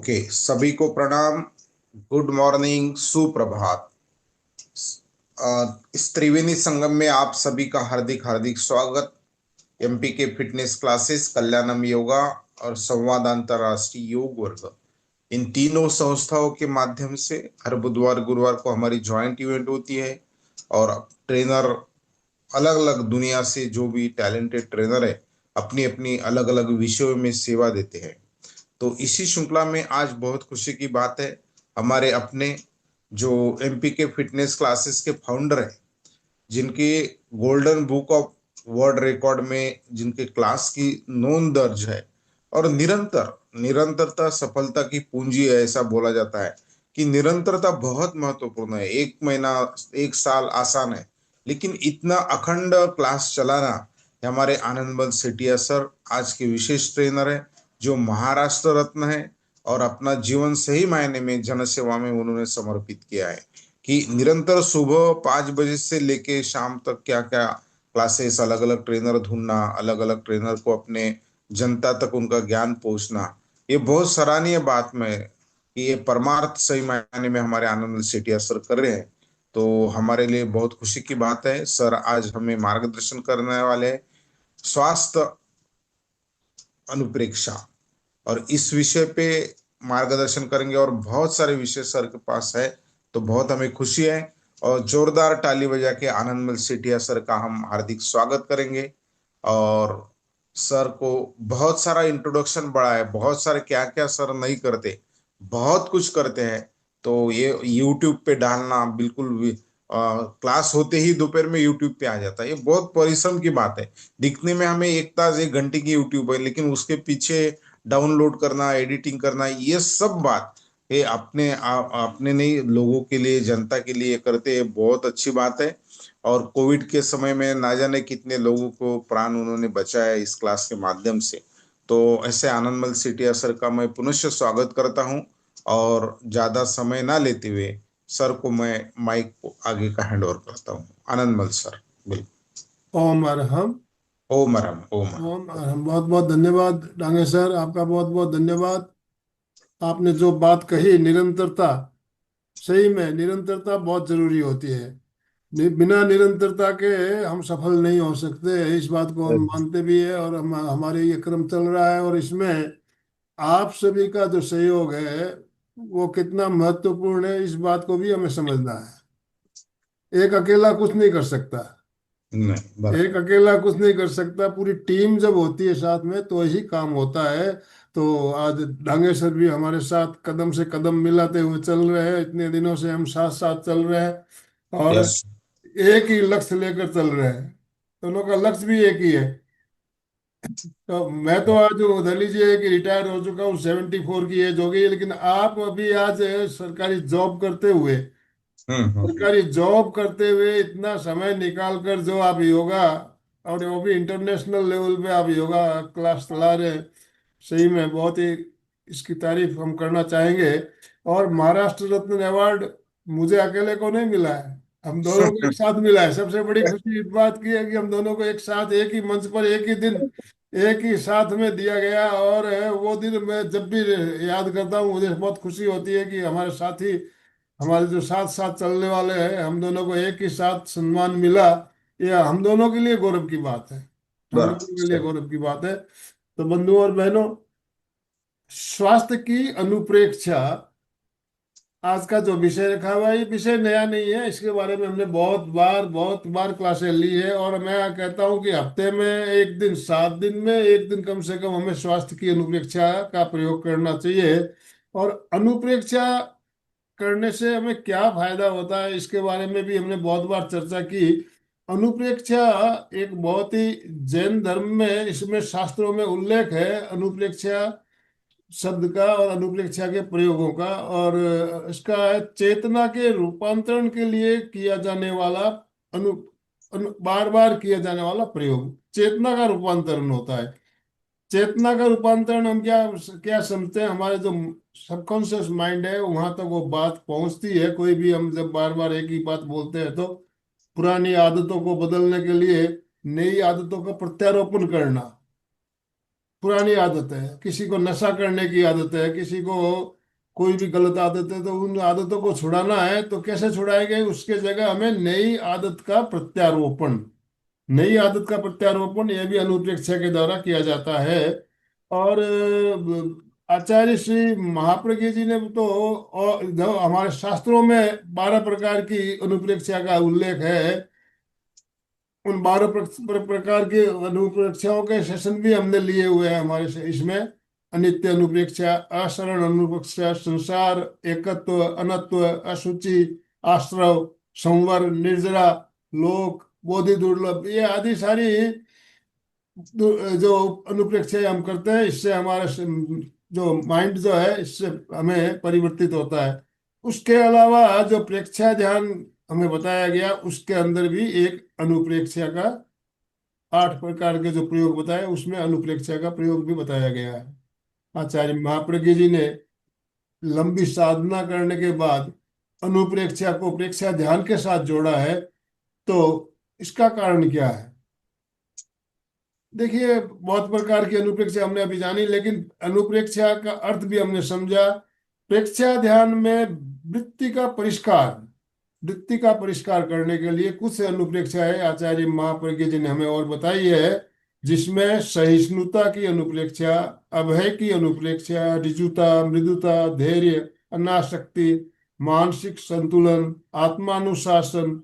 Okay, सभी को प्रणाम। गुड मॉर्निंग, सुप्रभात। इस त्रिवेणी संगम में आप सभी का हार्दिक हार्दिक स्वागत। एमपी के फिटनेस क्लासेस, कल्याणम योगा और संवाद अंतरराष्ट्रीय योग वर्ग, इन तीनों संस्थाओं के माध्यम से हर बुधवार गुरुवार को हमारी ज्वाइंट इवेंट होती है। और ट्रेनर अलग अलग दुनिया से जो भी टैलेंटेड ट्रेनर है, अपनी अपनी अलग अलग विषयों में सेवा देते हैं। तो इसी श्रृंखला में आज बहुत खुशी की बात है, हमारे अपने जो एमपी के फिटनेस क्लासेस के फाउंडर हैं, जिनके golden book of world record में जिनके क्लास की नोंद दर्ज है, और निरंतरता सफलता की पूंजी है, ऐसा बोला जाता है कि निरंतरता बहुत महत्वपूर्ण है। एक महीना, एक साल आसान है, लेकिन इतना अखंड क्लास चलाना, ये हमारे आनंदमल सेठिया सर आज के विशेष ट्रेनर है, जो महाराष्ट्र रत्न है और अपना जीवन सही मायने में जनसेवा में उन्होंने समर्पित किया है। कि निरंतर सुबह 5 बजे से लेके शाम तक क्या क्या क्लासेस, अलग अलग ट्रेनर ढूंढना, अलग अलग ट्रेनर को अपने जनता तक उनका ज्ञान पहुंचना, ये बहुत सराहनीय बात में है कि ये परमार्थ सही मायने में हमारे आनंद सेठिया सर कर रहे हैं। तो हमारे लिए बहुत खुशी की बात है। सर आज हमें मार्गदर्शन करने वाले हैं, स्वास्थ्य अनुप्रेक्षा, और इस विषय पे मार्गदर्शन करेंगे। और बहुत सारे विषय सर के पास है, तो बहुत हमें खुशी है। और जोरदार ताली बजा के आनंदमल सेठिया सर का हम हार्दिक स्वागत करेंगे। और सर को बहुत सारा इंट्रोडक्शन बड़ा है, बहुत सारे क्या क्या सर नहीं करते, बहुत कुछ करते हैं। तो ये यूट्यूब पे डालना बिल्कुल भी, क्लास होते ही दोपहर में यूट्यूब पे आ जाता है, ये बहुत परिश्रम की बात है। दिखने में हमें 1 तास 1 घंटे की यूट्यूब है, लेकिन उसके पीछे डाउनलोड करना, एडिटिंग करना, ये सब बात ये अपने नहीं, लोगों के लिए, जनता के लिए करते हैं, बहुत अच्छी बात है। और कोविड के समय में ना जाने कितने लोगों को प्राण उन्होंने बचाया इस क्लास के माध्यम से। तो ऐसे आनंदमल सेठिया सर का मैं पुनश्च स्वागत करता हूं। और ज्यादा समय ना लेते हुए सर को मैं माइक को आगे का हैंड ओवर करता हूं। आनंदमल सर, बिल्कुल। ओम अरहम। ओम अरहम, ओम ओम अरहम। अरहम। बहुत बहुत धन्यवाद डांगे सर, आपका बहुत बहुत धन्यवाद। आपने जो बात कही, निरंतरता, सही में निरंतरता बहुत जरूरी होती है। बिना निरंतरता के हम सफल नहीं हो सकते, इस बात को हम मानते भी है। और हमारे ये क्रम चल रहा है, और इसमें आप सभी का जो सहयोग है वो कितना महत्वपूर्ण है, इस बात को भी हमें समझना है। एक अकेला कुछ नहीं कर सकता। नहीं, एक बराबर। अकेला कुछ नहीं कर सकता, पूरी टीम जब होती है साथ में तो ही काम होता है। तो आज डांगे सर भी हमारे साथ कदम से कदम मिलाते हुए चल रहे हैं, इतने दिनों से हम साथ साथ चल रहे हैं, और यस। एक ही लक्ष्य लेकर चल रहे हैं। दोनों का लक्ष्य भी एक ही है। तो मैं तो आज उधर लीजिए कि रिटायर हो चुका हूँ, 74 की एज हो गई है, लेकिन आप अभी आज सरकारी जॉब करते हुए, हम्म। सरकारी जॉब करते हुए इतना समय निकाल कर जो आप योगा, और वो भी इंटरनेशनल लेवल पे आप योगा क्लास चला रहे हैं, सही में बहुत ही इसकी तारीफ हम करना चाहेंगे। और महाराष्ट्र रत्न अवार्ड मुझे अकेले को नहीं मिला है, हम दोनों को एक साथ मिला है। सबसे बड़ी खुशी इस बात की है कि हम दोनों को एक साथ, एक ही मंच पर, एक ही दिन, एक ही साथ में दिया गया। और वो दिन मैं जब भी याद करता हूँ मुझे बहुत खुशी होती है कि हमारे साथी, हमारे जो साथ साथ चलने वाले हैं, हम दोनों को एक ही साथ सम्मान मिला। ये हम दोनों के लिए गौरव की बात है, हम बराबर, दोनों के लिए सही। गौरव की बात है। तो बंधुओं और बहनों, स्वास्थ्य की अनुप्रेक्षा आज का जो विषय रखा हुआ है, ये विषय नया नहीं है। इसके बारे में हमने बहुत बार क्लासें ली है। और मैं कहता हूँ कि हफ्ते में एक दिन, 7 दिन में एक दिन कम से कम हमें स्वास्थ्य की अनुप्रेक्षा का प्रयोग करना चाहिए। और अनुप्रेक्षा करने से हमें क्या फायदा होता है, इसके बारे में भी हमने बहुत बार चर्चा की। अनुप्रेक्षा एक बहुत ही, जैन धर्म में इसमें शास्त्रों में उल्लेख है अनुप्रेक्षा शब्द का और अनुप्रेक्षा के प्रयोगों का। और इसका है चेतना के रूपांतरण के लिए किया जाने वाला, बार बार किया जाने वाला प्रयोग, चेतना का रूपांतरण होता है। चेतना का रूपांतरण हम क्या क्या समझते हैं, हमारे जो सबकॉन्शियस माइंड है वहां तक वो बात पहुंचती है। कोई भी हम जब बार बार एक ही बात बोलते हैं, तो पुरानी आदतों को बदलने के लिए नई आदतों का प्रत्यारोपण करना, पुरानी आदत है, किसी को नशा करने की आदत है, किसी को कोई भी गलत आदत है तो उन आदतों को छुड़ाना है, तो कैसे छुड़ाएंगे? उसके जगह हमें नई आदत का प्रत्यारोपण, नई आदत का प्रत्यारोपण यह भी अनुप्रेक्षा के द्वारा किया जाता है। और आचार्य श्री महाप्रज्ञ जी ने तो, और जो हमारे शास्त्रों में 12 प्रकार की अनुप्रेक्षा का उल्लेख है, उन 12 प्रकार के अनुप्रेक्षाओं के सेशन भी हमने लिए हुए हैं हमारे इसमें। अनित्य अनुप्रेक्षा, अशरण अनुप्रेक्षा, संसार, एकत्व, अनत्व, अशुचि, आश्रव, संवर, निर्जरा, लोक, बोधि दुर्लभ, ये आदि सारी जो अनुप्रेक्षाएं हम करते हैं, इससे हमारा जो माइंड जो है, इससे हमें परिवर्तित होता है। उसके अलावा जो प्रेक्षा ध्यान हमें बताया गया, उसके अंदर भी एक अनुप्रेक्षा का 8 प्रकार के जो प्रयोग बताए, उसमें अनुप्रेक्षा का प्रयोग भी बताया गया है। आचार्य महाप्रज्ञ जी ने लंबी साधना करने के बाद अनुप्रेक्षा को प्रेक्षा ध्यान के साथ जोड़ा है। तो इसका कारण क्या है? देखिए, बहुत प्रकार की अनुप्रेक्षा हमने अभी जानी, लेकिन अनुप्रेक्षा का अर्थ भी हमने समझा। प्रेक्षा ध्यान में वृत्ति का परिष्कार, वृत्ति का परिष्कार करने के लिए कुछ अनुप्रेक्षाएं आचार्य महाप्रज्ञ जी ने हमें और बताई है, जिसमें सहिष्णुता की अनुप्रेक्षा, अभय की अनुप्रेक्षा, ऋजुता, मृदुता, धैर्य, अनासक्ति, मानसिक संतुलन, आत्मानुशासन,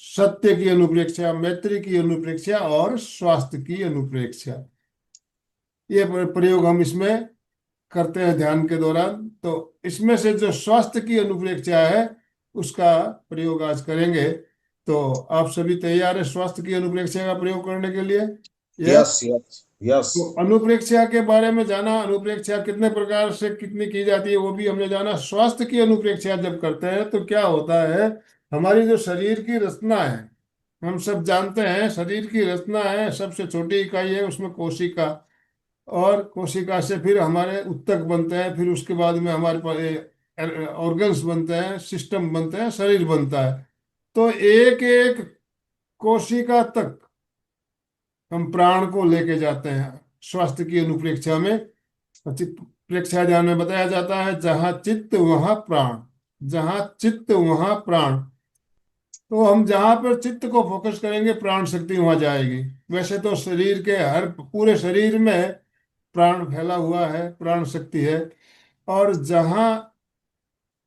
सत्य की अनुप्रेक्षा, मैत्री की अनुप्रेक्षा और स्वास्थ्य की अनुप्रेक्षा, ये प्रयोग हम इसमें करते हैं ध्यान के दौरान। तो इसमें से जो स्वास्थ्य की अनुप्रेक्षा है, उसका प्रयोग आज करेंगे। तो आप सभी तैयार है स्वास्थ्य की अनुप्रेक्षा का प्रयोग करने के लिए? यस। Yes yes yes. तो अनुप्रेक्षा के बारे में जाना, अनुप्रेक्षा कितने प्रकार से कितनी की जाती है वो भी हमने जाना। स्वास्थ्य की अनुप्रेक्षा जब करते हैं तो क्या होता है, हमारी जो शरीर की रचना है, हम सब जानते हैं शरीर की रचना है, सबसे छोटी इकाई है उसमें कोशिका, और कोशिका से फिर हमारे ऊतक बनते हैं, फिर उसके बाद में हमारे पास ऑर्गन्स बनते हैं, सिस्टम बनते हैं, शरीर बनता है। तो एक एक कोशिका तक हम प्राण को लेके जाते हैं स्वास्थ्य की अनुप्रेक्षा में। प्रेक्षा ध्यान में बताया जाता है, जहाँ चित्त वहाँ प्राण, जहाँ चित्त वहाँ प्राण। तो हम जहाँ पर चित्त को फोकस करेंगे, प्राण शक्ति वहाँ जाएगी। वैसे तो शरीर के हर पूरे शरीर में प्राण फैला हुआ है, प्राण शक्ति है। और जहाँ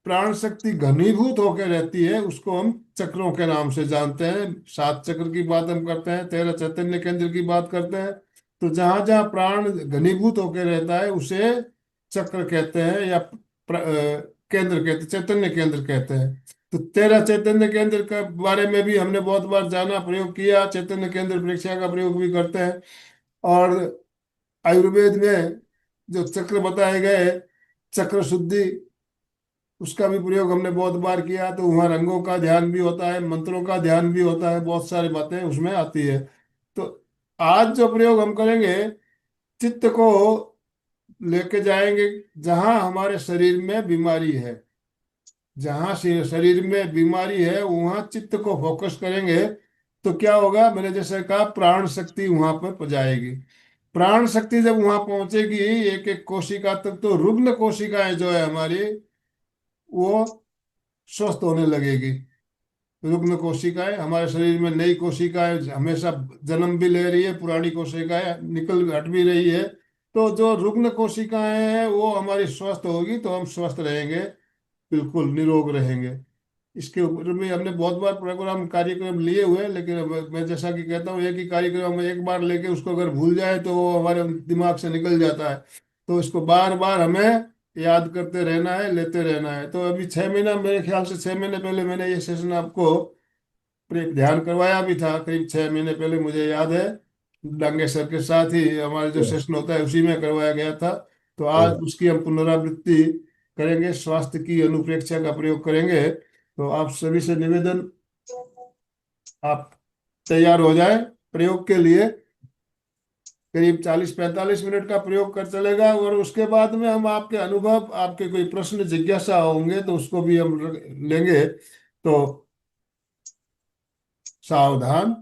प्राण शक्ति घनीभूत होकर रहती है, उसको हम चक्रों के नाम से जानते हैं। 7 चक्र की बात हम करते हैं, 13 चैतन्य केंद्र की बात करते हैं। तो जहां जहां प्राण घनीभूत होकर रहता है, उसे चक्र कहते हैं, या केंद्र कहते हैं, चैतन्य केंद्र कहते हैं। तो 13 चैतन्य केंद्र के बारे में भी हमने बहुत बार जाना, प्रयोग किया। चैतन्य केंद्र परीक्षा का प्रयोग भी करते हैं। और आयुर्वेद में जो चक्र बताए गए, चक्र शुद्धि, उसका भी प्रयोग हमने बहुत बार किया। तो वहाँ रंगों का ध्यान भी होता है, मंत्रों का ध्यान भी होता है, बहुत सारी बातें उसमें आती है। तो आज जो प्रयोग हम करेंगे, चित्त को लेके जाएंगे जहां हमारे शरीर में बीमारी है, जहां शरीर में बीमारी है वहां चित्त को फोकस करेंगे। तो क्या होगा, मैंने जैसे कहा, प्राण शक्ति वहां पर जाएगी। प्राण शक्ति जब वहां पहुंचेगी एक एक कोशिका तक, तो रुग्ण कोशिकाएं जो है हमारी, वो स्वस्थ होने लगेगी। रुग्ण कोशिकाएं, हमारे शरीर में नई कोशिकाएं हमेशा जन्म भी ले रही है, पुरानी कोशिकाएं निकल हट भी रही है। तो जो रुग्ण कोशिकाएं हैं वो हमारी स्वस्थ होगी, तो हम स्वस्थ रहेंगे, बिल्कुल निरोग रहेंगे। इसके ऊपर में हमने बहुत बार प्रोग्राम कार्यक्रम लिए हुए हैं, लेकिन मैं जैसा कि कहता हूँ, एक ही कार्यक्रम हम एक बार लेके उसको अगर भूल जाए तो वो हमारे दिमाग से निकल जाता है। तो इसको बार बार हमें याद करते रहना है, लेते रहना है। तो अभी 6 महीना, मेरे ख्याल से 6 महीने पहले मैंने ये सेशन आपको ध्यान करवाया भी था, करीब 6 महीने पहले, मुझे याद है। डांगे सर के साथ ही हमारे जो सेशन होता है उसी में करवाया गया था। तो आज उसकी हम पुनरावृत्ति करेंगे, स्वास्थ्य की अनुप्रेक्षा का प्रयोग करेंगे। तो आप सभी से निवेदन, आप तैयार हो जाए प्रयोग के लिए। करीब 40-45 मिनट का प्रयोग कर चलेगा, और उसके बाद में हम आपके अनुभव, आपके कोई प्रश्न जिज्ञासा होंगे तो उसको भी हम लेंगे। तो सावधान,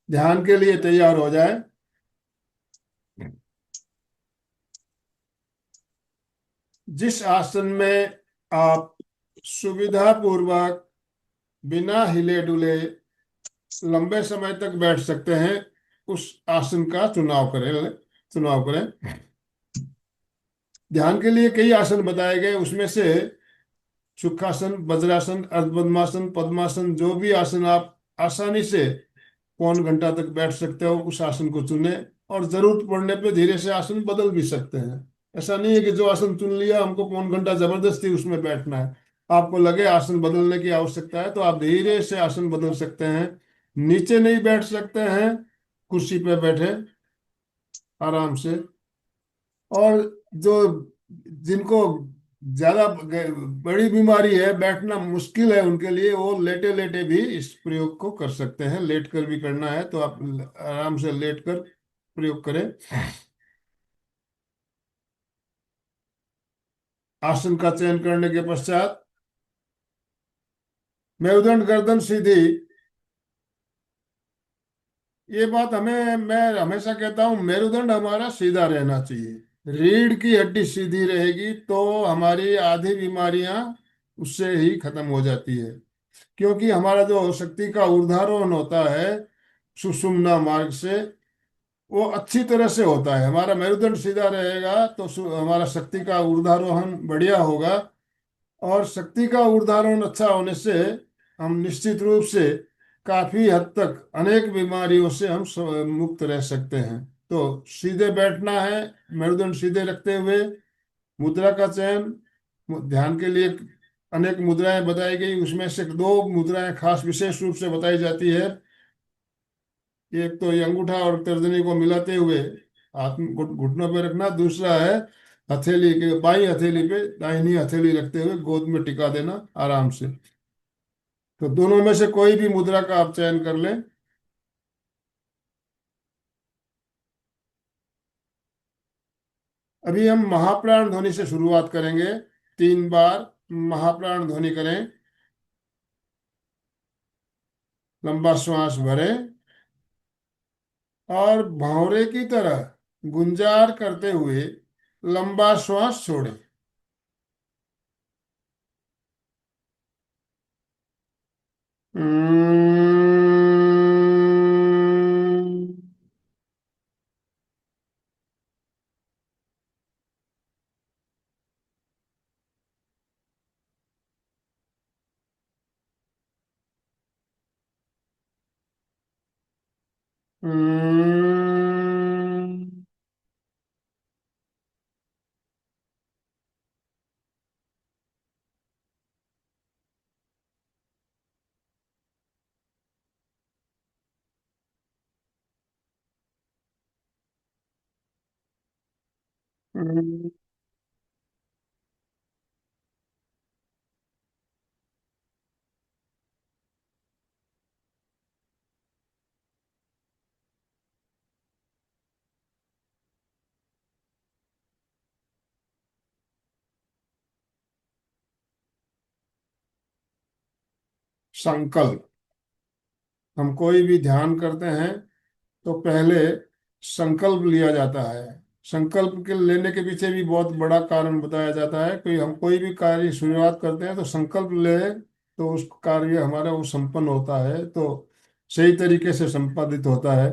ध्यान के लिए तैयार हो जाए। जिस आसन में आप सुविधा पूर्वक बिना हिले डुले लंबे समय तक बैठ सकते हैं, उस आसन का चुनाव करें। ध्यान के लिए कई आसन बताए गए, उसमें से सुखासन, वज्रासन, अर्धपद्मासन, पद्मासन, जो भी आसन आप आसानी से पौन घंटा तक बैठ सकते हो, उस आसन को चुने। और जरूरत पड़ने पे धीरे से आसन बदल भी सकते हैं। ऐसा नहीं है कि जो आसन चुन लिया हमको पौन घंटा जबरदस्ती उसमें बैठना है। आपको लगे आसन बदलने की आवश्यकता है तो आप धीरे से आसन बदल सकते हैं। नीचे नहीं बैठ सकते हैं, कुर्सी पे बैठे आराम से। और जो जिनको ज्यादा बड़ी बीमारी है, बैठना मुश्किल है, उनके लिए वो लेटे लेटे भी इस प्रयोग को कर सकते हैं। लेट कर भी करना है तो आप आराम से लेट कर प्रयोग करें। आसन का चयन करने के पश्चात मेरुदंड गर्दन सीधी। ये बात मैं हमेशा कहता हूँ, मेरुदंड हमारा सीधा रहना चाहिए। रीढ़ की हड्डी सीधी रहेगी तो हमारी आधी बीमारियां उससे ही खत्म हो जाती है। क्योंकि हमारा जो शक्ति का ऊर्ध्वारोहण होता है सुषुम्ना मार्ग से, वो अच्छी तरह से होता है। हमारा मेरुदंड सीधा रहेगा तो हमारा शक्ति का ऊर्ध्वारोहण बढ़िया होगा। और शक्ति का ऊर्ध्वारोहण अच्छा होने से हम निश्चित रूप से काफी हद तक अनेक बीमारियों से हम मुक्त रह सकते हैं। तो सीधे बैठना है, मेरुदंड सीधे रखते हुए। मुद्रा का चयन, ध्यान के लिए अनेक मुद्राएं बताई गई, उसमें से दो मुद्राएं खास विशेष रूप से बताई जाती है। एक तो ये अंगूठा और तर्जनी को मिलाते हुए हाथ में घुटनों पे रखना। दूसरा है हथेली के बाई हथेली पे दाहिनी हथेली रखते हुए गोद में टिका देना आराम से। तो दोनों में से कोई भी मुद्रा का आप चयन कर लें। अभी हम महाप्राण ध्वनि से शुरुआत करेंगे। 3 बार महाप्राण ध्वनि करें। लंबा श्वास भरें और भंवरे की तरह गुंजार करते हुए लंबा श्वास छोड़ें। संकल्प। हम कोई भी ध्यान करते हैं तो पहले संकल्प लिया जाता है। संकल्प के लेने के पीछे भी बहुत बड़ा कारण बताया जाता है। कोई हम कोई भी कार्य शुरुआत करते हैं तो संकल्प ले तो उस कार्य हमारा वो संपन्न होता है, तो सही तरीके से संपादित होता है।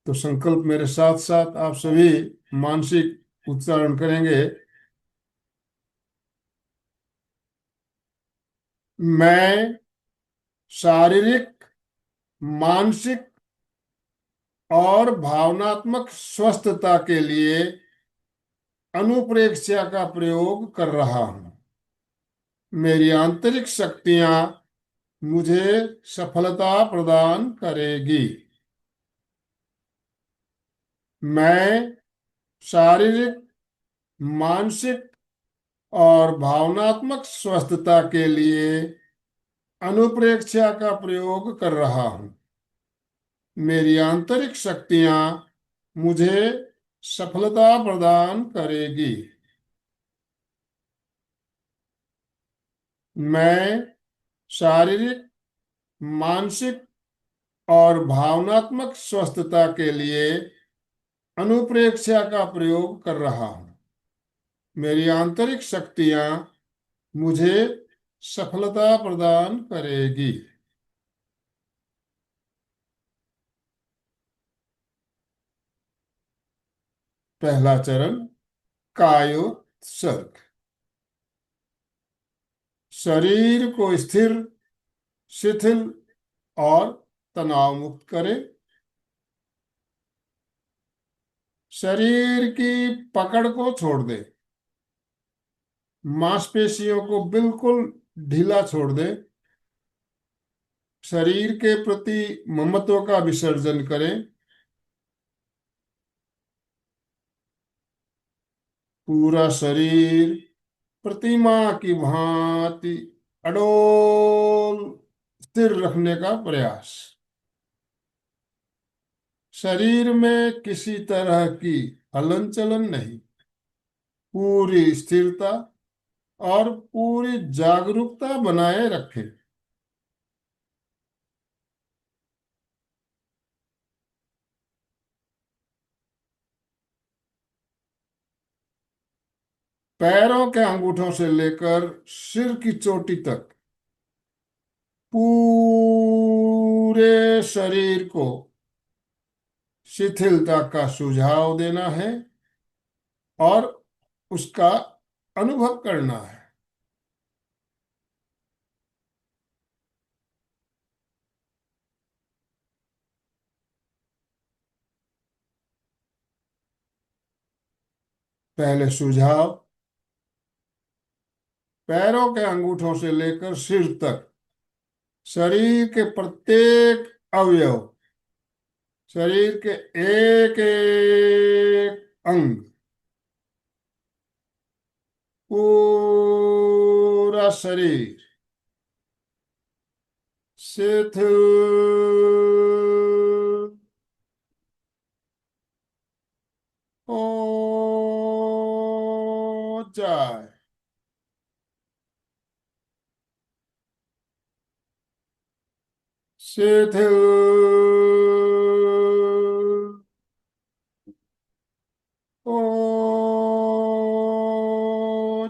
तो संकल्प मेरे साथ साथ आप सभी मानसिक उच्चारण करेंगे। मैं शारीरिक, मानसिक और भावनात्मक स्वस्थता के लिए अनुप्रेक्षा का प्रयोग कर रहा हूं। मेरी आंतरिक शक्तियां मुझे सफलता प्रदान करेगी। मैं शारीरिक, मानसिक और भावनात्मक स्वस्थता के लिए अनुप्रेक्षा का प्रयोग कर रहा हूं। मेरी आंतरिक शक्तियां मुझे सफलता प्रदान करेगी। मैं शारीरिक, मानसिक और भावनात्मक स्वस्थता के लिए अनुप्रेक्षा का प्रयोग कर रहा हूं। मेरी आंतरिक शक्तियां मुझे सफलता प्रदान करेगी। पहला चरण, कायोत्सर्ग। शरीर को स्थिर, शिथिल और तनाव मुक्त करें। शरीर की पकड़ को छोड़ दें। मांसपेशियों को बिल्कुल ढीला छोड़ दें। शरीर के प्रति ममत्व का विसर्जन करें। पूरा शरीर प्रतिमा की भांति अडोल स्थिर रखने का प्रयास। शरीर में किसी तरह की हलन चलन नहीं। पूरी स्थिरता और पूरी जागरूकता बनाए रखें। पैरों के अंगूठों से लेकर सिर की चोटी तक पूरे शरीर को शिथिलता का सुझाव देना है और उसका अनुभव करना है। पहले सुझाव, पैरों के अंगूठों से लेकर सिर तक शरीर के प्रत्येक अवयव, शरीर के एक एक अंग, पूरा शरीर शिथिल हो जाए। शिथिल हो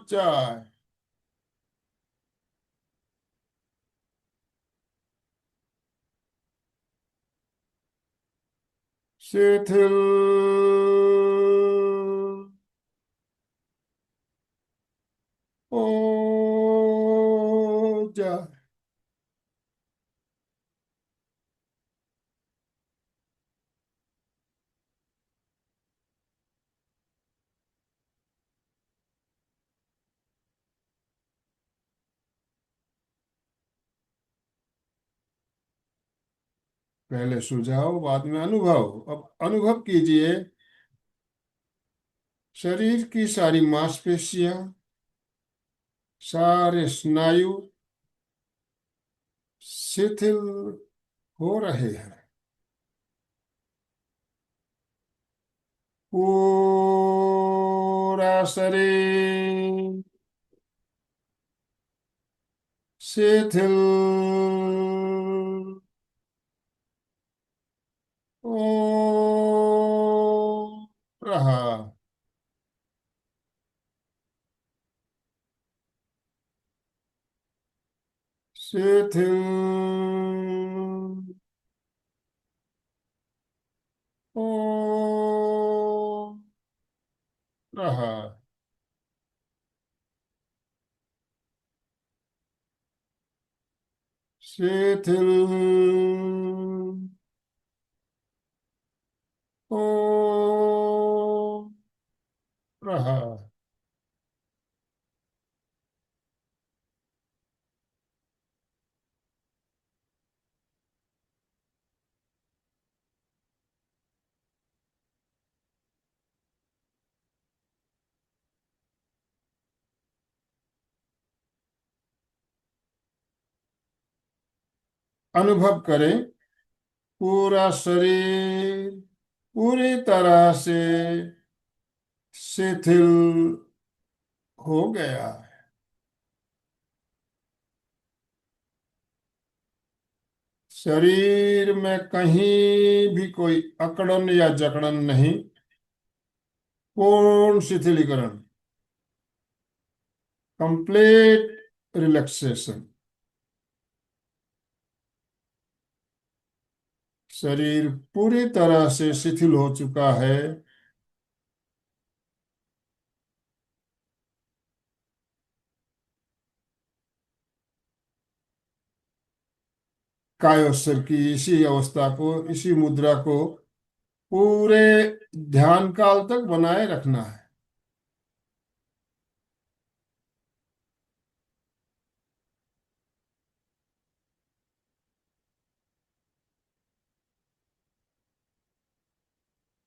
जाए। शिथिल हो जाए। पहले सुझाव, बाद में अनुभव। अब अनुभव कीजिए। शरीर की सारी मांसपेशियां, सारे स्नायु शिथिल हो रहे हैं। पूरा शरीर शिथिल हो रहा। शिथिल हो रहा। शिथिल हो रहा। अनुभव करें, पूरा शरीर पूरी तरह से शिथिल हो गया है। शरीर में कहीं भी कोई अकड़न या जकड़न नहीं। पूर्ण शिथिलीकरण। Complete relaxation. शरीर पूरी तरह से शिथिल हो चुका है। कायोस्वर की इसी अवस्था को, इसी मुद्रा को पूरे ध्यान काल तक बनाए रखना है।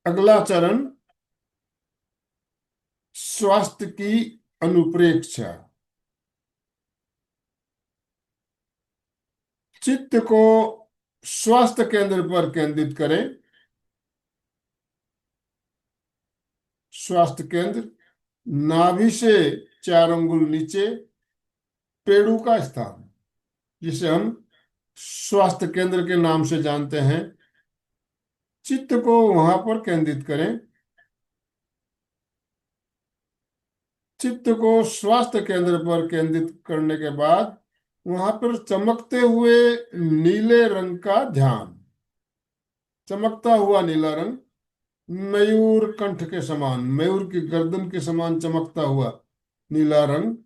अगला चरण, स्वास्थ्य की अनुप्रेक्षा। चित्त को स्वास्थ्य केंद्र पर केंद्रित करें। स्वास्थ्य केंद्र नाभि से 4 अंगुल नीचे, पेड़ू का स्थान, जिसे हम स्वास्थ्य केंद्र के नाम से जानते हैं। चित्त को वहां पर केंद्रित करें। चित्त को स्वास्थ्य केंद्र पर केंद्रित करने के बाद वहां पर चमकते हुए नीले रंग का ध्यान। चमकता हुआ नीला रंग, मयूर कंठ के समान, मयूर की गर्दन के समान चमकता हुआ नीला रंग।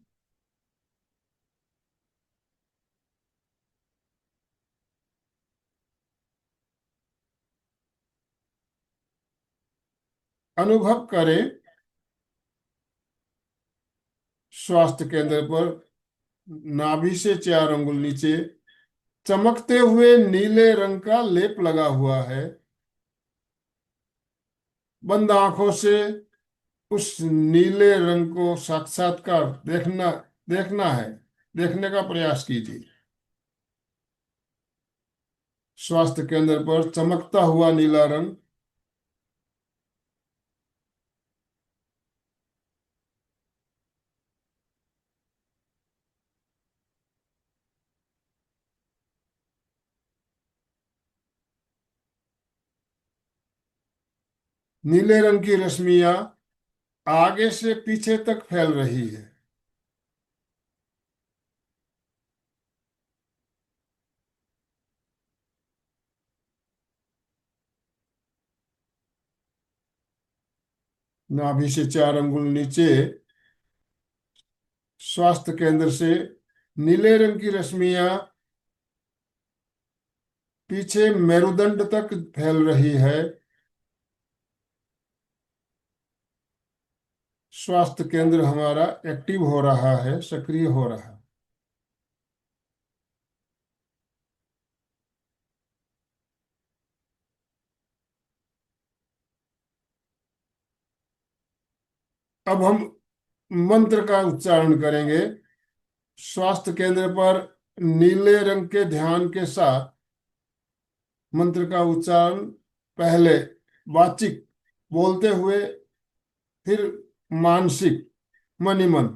अनुभव करें स्वास्थ्य केंद्र पर नाभि से 4 अंगुल नीचे चमकते हुए नीले रंग का लेप लगा हुआ है। बंद आंखों से उस नीले रंग को साक्षात्कार देखना देखना है, देखने का प्रयास कीजिए। स्वास्थ्य केंद्र पर चमकता हुआ नीला रंग। नीले रंग की रश्मियां आगे से पीछे तक फैल रही है। नाभि से 4 अंगुल नीचे स्वास्थ्य केंद्र से नीले रंग की रश्मियां पीछे मेरुदंड तक फैल रही है। स्वास्थ्य केंद्र हमारा एक्टिव हो रहा है, सक्रिय हो रहा है। अब हम मंत्र का उच्चारण करेंगे। स्वास्थ्य केंद्र पर नीले रंग के ध्यान के साथ मंत्र का उच्चारण पहले वाचिक बोलते हुए, फिर मानसिक मन ही मन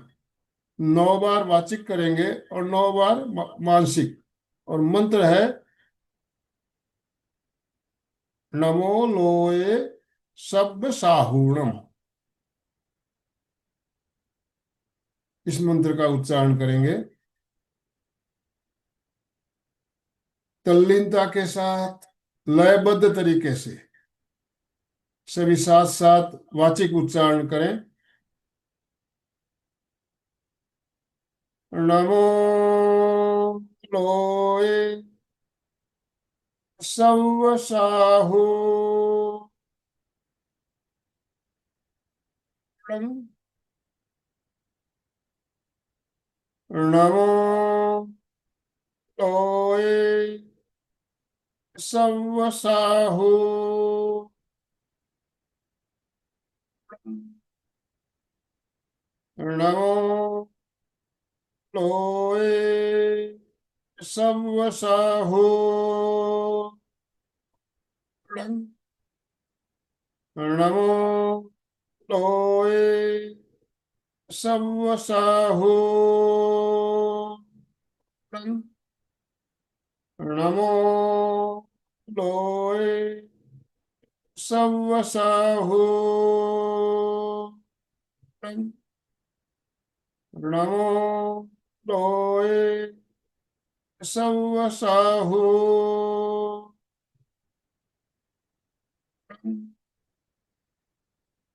9 बार वाचिक करेंगे और 9 बार मानसिक। और मंत्र है नमो लोए सब्ब साहूणम। इस मंत्र का उच्चारण करेंगे तल्लीनता के साथ, लयबद्ध तरीके से। सभी साथ साथ वाचिक उच्चारण करें। नमो लोए सव्व साहूणम। नमो लोए सव्व साहूणम। नमो लोए सव्व साहूणम। नमो लोए सव्व साहूणम। नमो लोए सव्व साहूणम। नमो लोए सव्व साहू।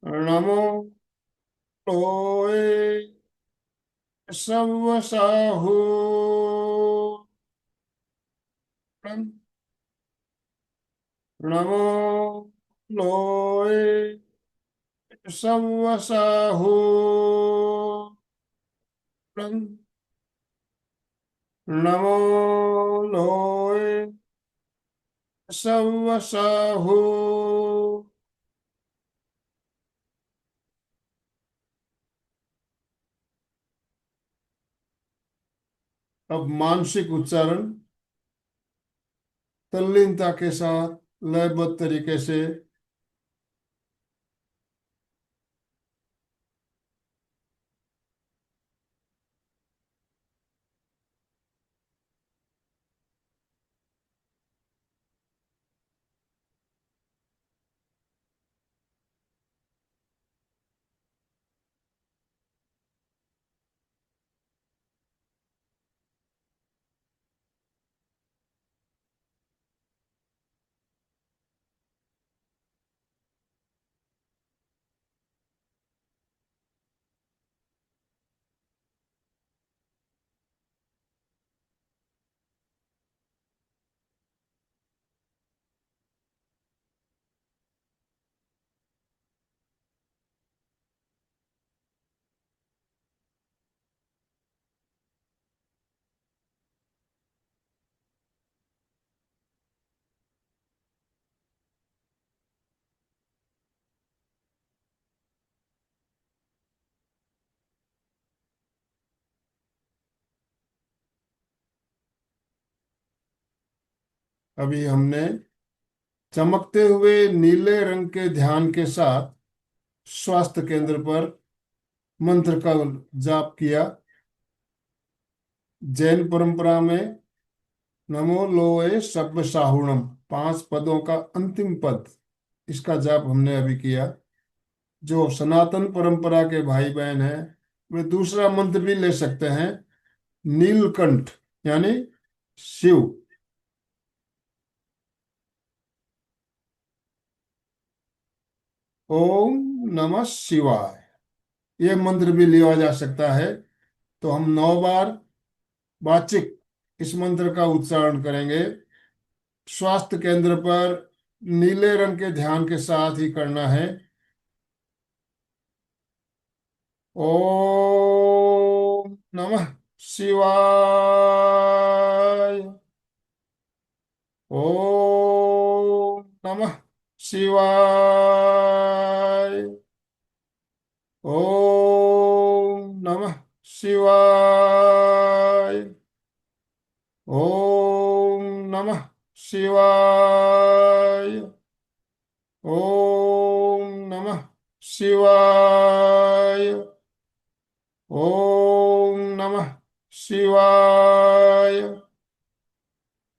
नमो लोए सव्व साहू। नमो लोए सव्व साहू। नमो लोए सव्व साहू। अब मानसिक उच्चारण तल्लीनता के साथ लयबद्ध तरीके से। अभी हमने चमकते हुए नीले रंग के ध्यान के साथ स्वास्थ्य केंद्र पर मंत्र का जाप किया। जैन परंपरा में नमो लोए सब्ब साहुणम 5 पदों का अंतिम पद, इसका जाप हमने अभी किया। जो सनातन परंपरा के भाई बहन हैं वे दूसरा मंत्र भी ले सकते हैं, नीलकंठ यानी शिव। ओम नमः शिवाय ये मंत्र भी लिया जा सकता है। तो हम 9 बार वाचिक इस मंत्र का उच्चारण करेंगे। स्वास्थ्य केंद्र पर नीले रंग के ध्यान के साथ ही करना है। ओम नमः शिवाय। ओम नमः शिवाय। ओम नमः शिवाय। ओम नमः शिवाय। ओम नमः शिवाय। ओम नमः शिवाय।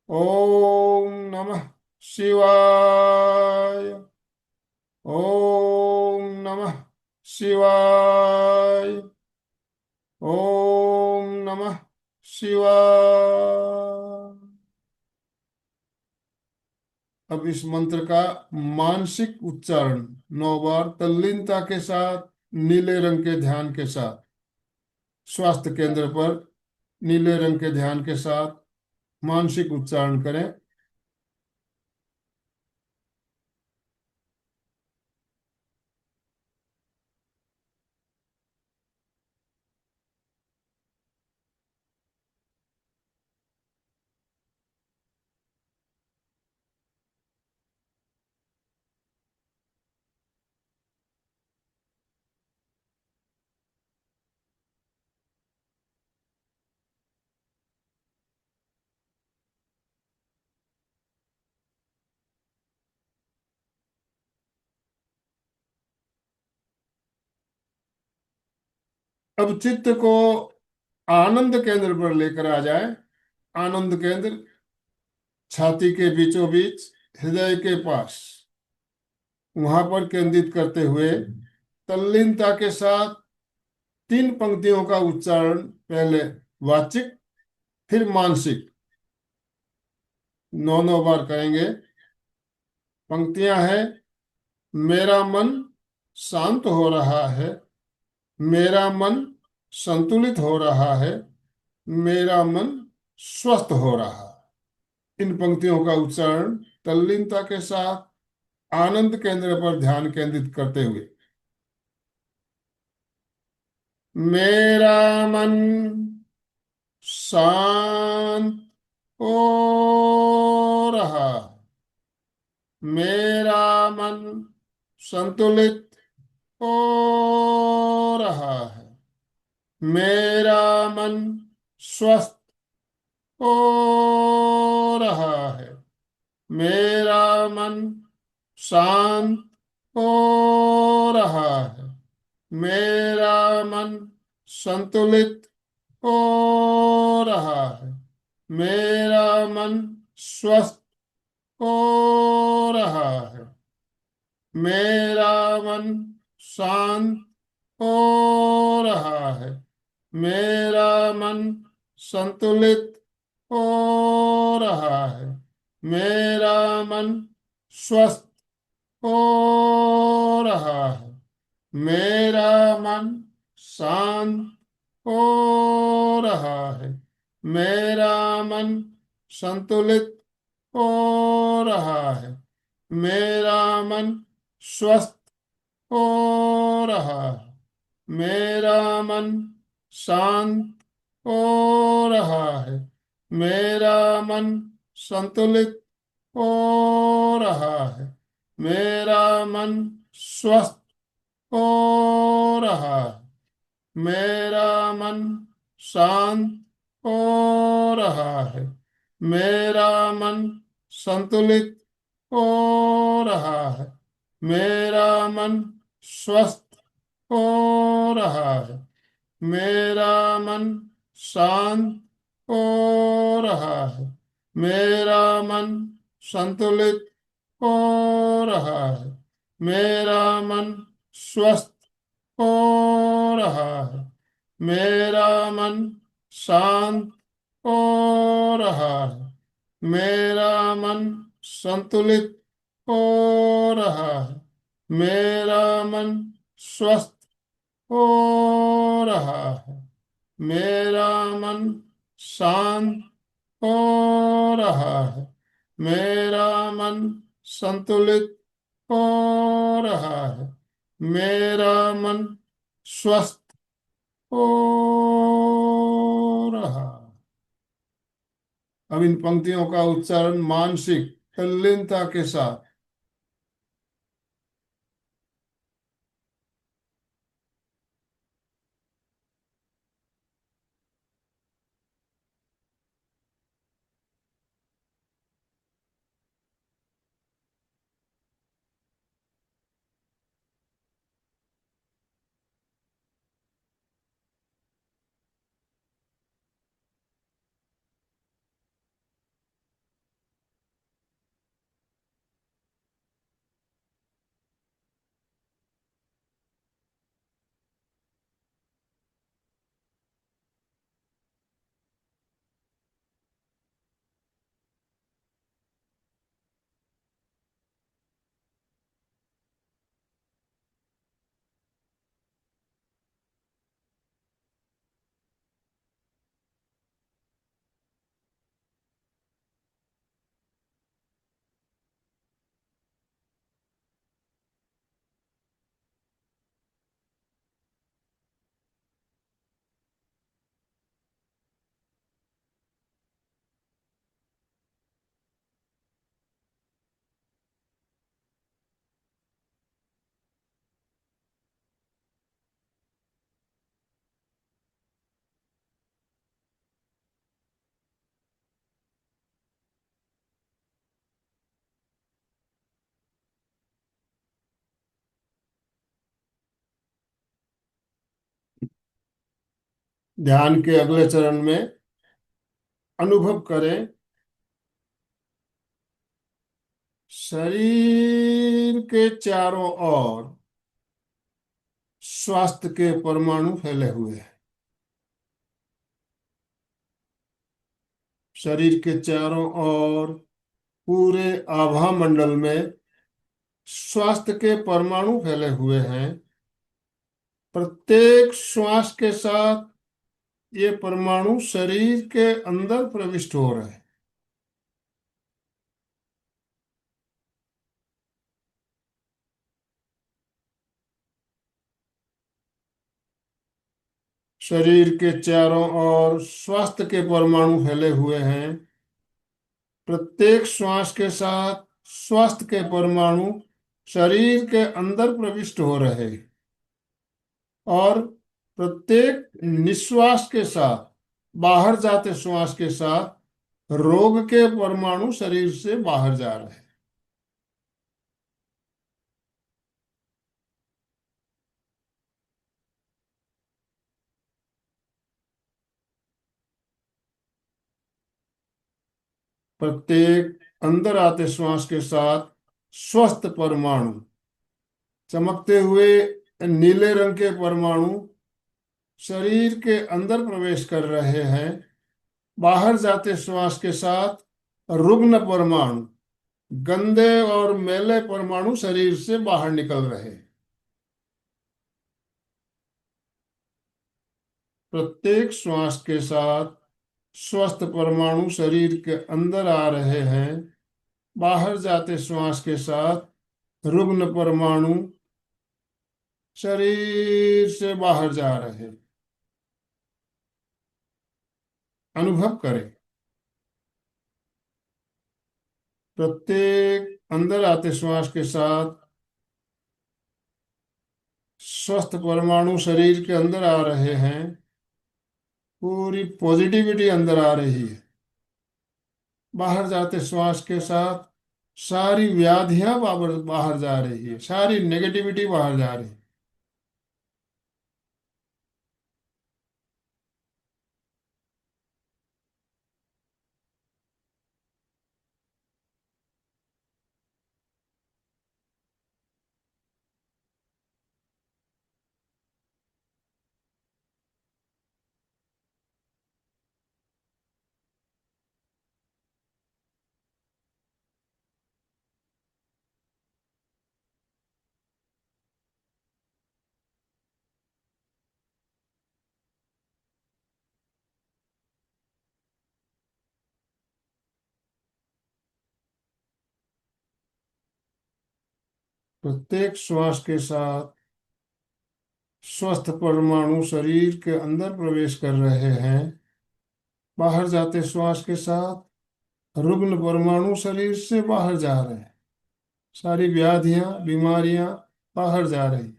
ओम नमः शिवाय। ओम नमः शिवाय। ओम नमः शिवाय। अब इस मंत्र का मानसिक उच्चारण 9 बार तल्लीनता के साथ नीले रंग के ध्यान के साथ स्वास्थ्य केंद्र पर नीले रंग के ध्यान के साथ मानसिक उच्चारण करें। अब चित्त को आनंद केंद्र पर लेकर आ जाए। आनंद केंद्र छाती के बीचों बीच हृदय के पास, वहां पर केंद्रित करते हुए तल्लीनता के साथ तीन पंक्तियों का उच्चारण पहले वाचिक फिर मानसिक, 9 9 बार करेंगे। पंक्तियां हैं: मेरा मन शांत हो रहा है, मेरा मन संतुलित हो रहा है, मेरा मन स्वस्थ हो रहा है। इन पंक्तियों का उच्चारण तल्लीनता के साथ आनंद केंद्र पर ध्यान केंद्रित करते हुए। मेरा मन शांत हो रहा है, मेरा मन संतुलित हो रहा है, मेरा मन स्वस्थ हो रहा है, मेरा मन शांत हो रहा है, मेरा मन संतुलित हो रहा है, मेरा मन स्वस्थ हो रहा है, मेरा मन शांत हो रहा है, मेरा मन संतुलित हो रहा है, मेरा मन स्वस्थ हो रहा है, मेरा मन शांत हो रहा है, मेरा मन संतुलित हो रहा है, मेरा मन स्वस्थ हो रहा है, मेरा मन शांत हो रहा है, मेरा मन संतुलित हो रहा है, मेरा मन स्वस्थ हो रहा है, मेरा मन शांत हो रहा है, मेरा मन संतुलित हो रहा है, मेरा मन स्वस्थ हो रहा है, मेरा मन शांत हो रहा है, मेरा मन संतुलित हो रहा है, मेरा मन स्वस्थ हो रहा है, मेरा मन शांत हो रहा है, मेरा मन संतुलित हो रहा है, मेरा मन स्वस्थ हो रहा है, मेरा मन शांत हो रहा है, मेरा मन संतुलित हो रहा है, मेरा मन स्वस्थ हो रहा है। अब इन पंक्तियों का उच्चारण मानसिक तल्लीनता के साथ। ध्यान के अगले चरण में अनुभव करें शरीर के चारों ओर स्वास्थ्य के परमाणु फैले हुए हैं। शरीर के चारों ओर पूरे आभा मंडल में स्वास्थ्य के परमाणु फैले हुए हैं। प्रत्येक श्वास के साथ ये परमाणु शरीर के अंदर प्रविष्ट हो रहे हैं। शरीर के चारों ओर स्वास्थ्य के परमाणु फैले हुए हैं। प्रत्येक श्वास के साथ स्वास्थ्य के परमाणु शरीर के अंदर प्रविष्ट हो रहे हैं और प्रत्येक निश्वास के साथ, बाहर जाते श्वास के साथ रोग के परमाणु शरीर से बाहर जा रहे हैं। प्रत्येक अंदर आते श्वास के साथ स्वस्थ परमाणु, चमकते हुए नीले रंग के परमाणु शरीर के अंदर प्रवेश कर रहे हैं। बाहर जाते श्वास के साथ रुग्ण परमाणु, गंदे और मैले परमाणु शरीर से बाहर निकल रहे हैं। प्रत्येक श्वास के साथ स्वस्थ परमाणु शरीर के अंदर आ रहे हैं। बाहर जाते श्वास के साथ रुग्ण परमाणु शरीर से बाहर जा रहे हैं। अनुभव करें। प्रत्येक अंदर आते श्वास के साथ स्वस्थ परमाणु शरीर के अंदर आ रहे हैं। पूरी पॉजिटिविटी अंदर आ रही है। बाहर जाते श्वास के साथ सारी व्याधियां बाहर बाहर जा रही है, सारी नेगेटिविटी बाहर जा रही है। प्रत्येक श्वास के साथ स्वस्थ परमाणु शरीर के अंदर प्रवेश कर रहे हैं। बाहर जाते श्वास के साथ रुग्ण परमाणु शरीर से बाहर जा रहे हैं। सारी व्याधियां, बीमारियां बाहर जा रही।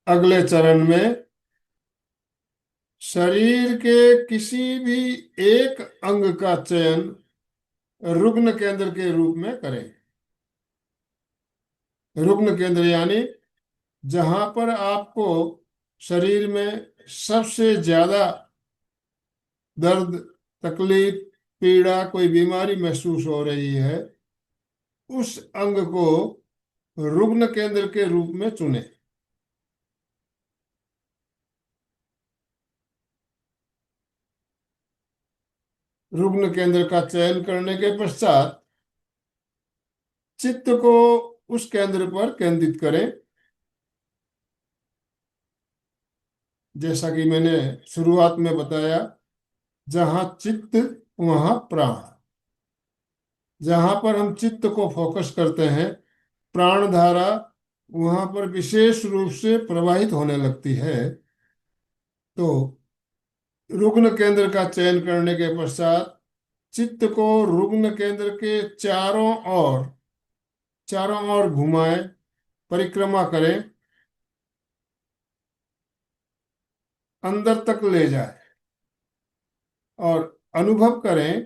अगले चरण में शरीर के किसी भी एक अंग का चयन रुग्ण केंद्र के रूप में करें। रुग्ण केंद्र यानी जहां पर आपको शरीर में सबसे ज्यादा दर्द, तकलीफ, पीड़ा, कोई बीमारी महसूस हो रही है, उस अंग को रुग्ण केंद्र के रूप में चुने। रुग्ण केंद्र का चयन करने के पश्चात चित्त को उस केंद्र पर केंद्रित करें, जैसा कि मैंने शुरुआत में बताया, जहां चित्त वहां प्राण। जहां पर हम चित्त को फोकस करते हैं, प्राण धारा वहां पर विशेष रूप से प्रवाहित होने लगती है। तो रुग्ण केंद्र का चयन करने के पश्चात चित्त को रुग्ण केंद्र के चारों ओर घुमाएं, परिक्रमा करें, अंदर तक ले जाए और अनुभव करें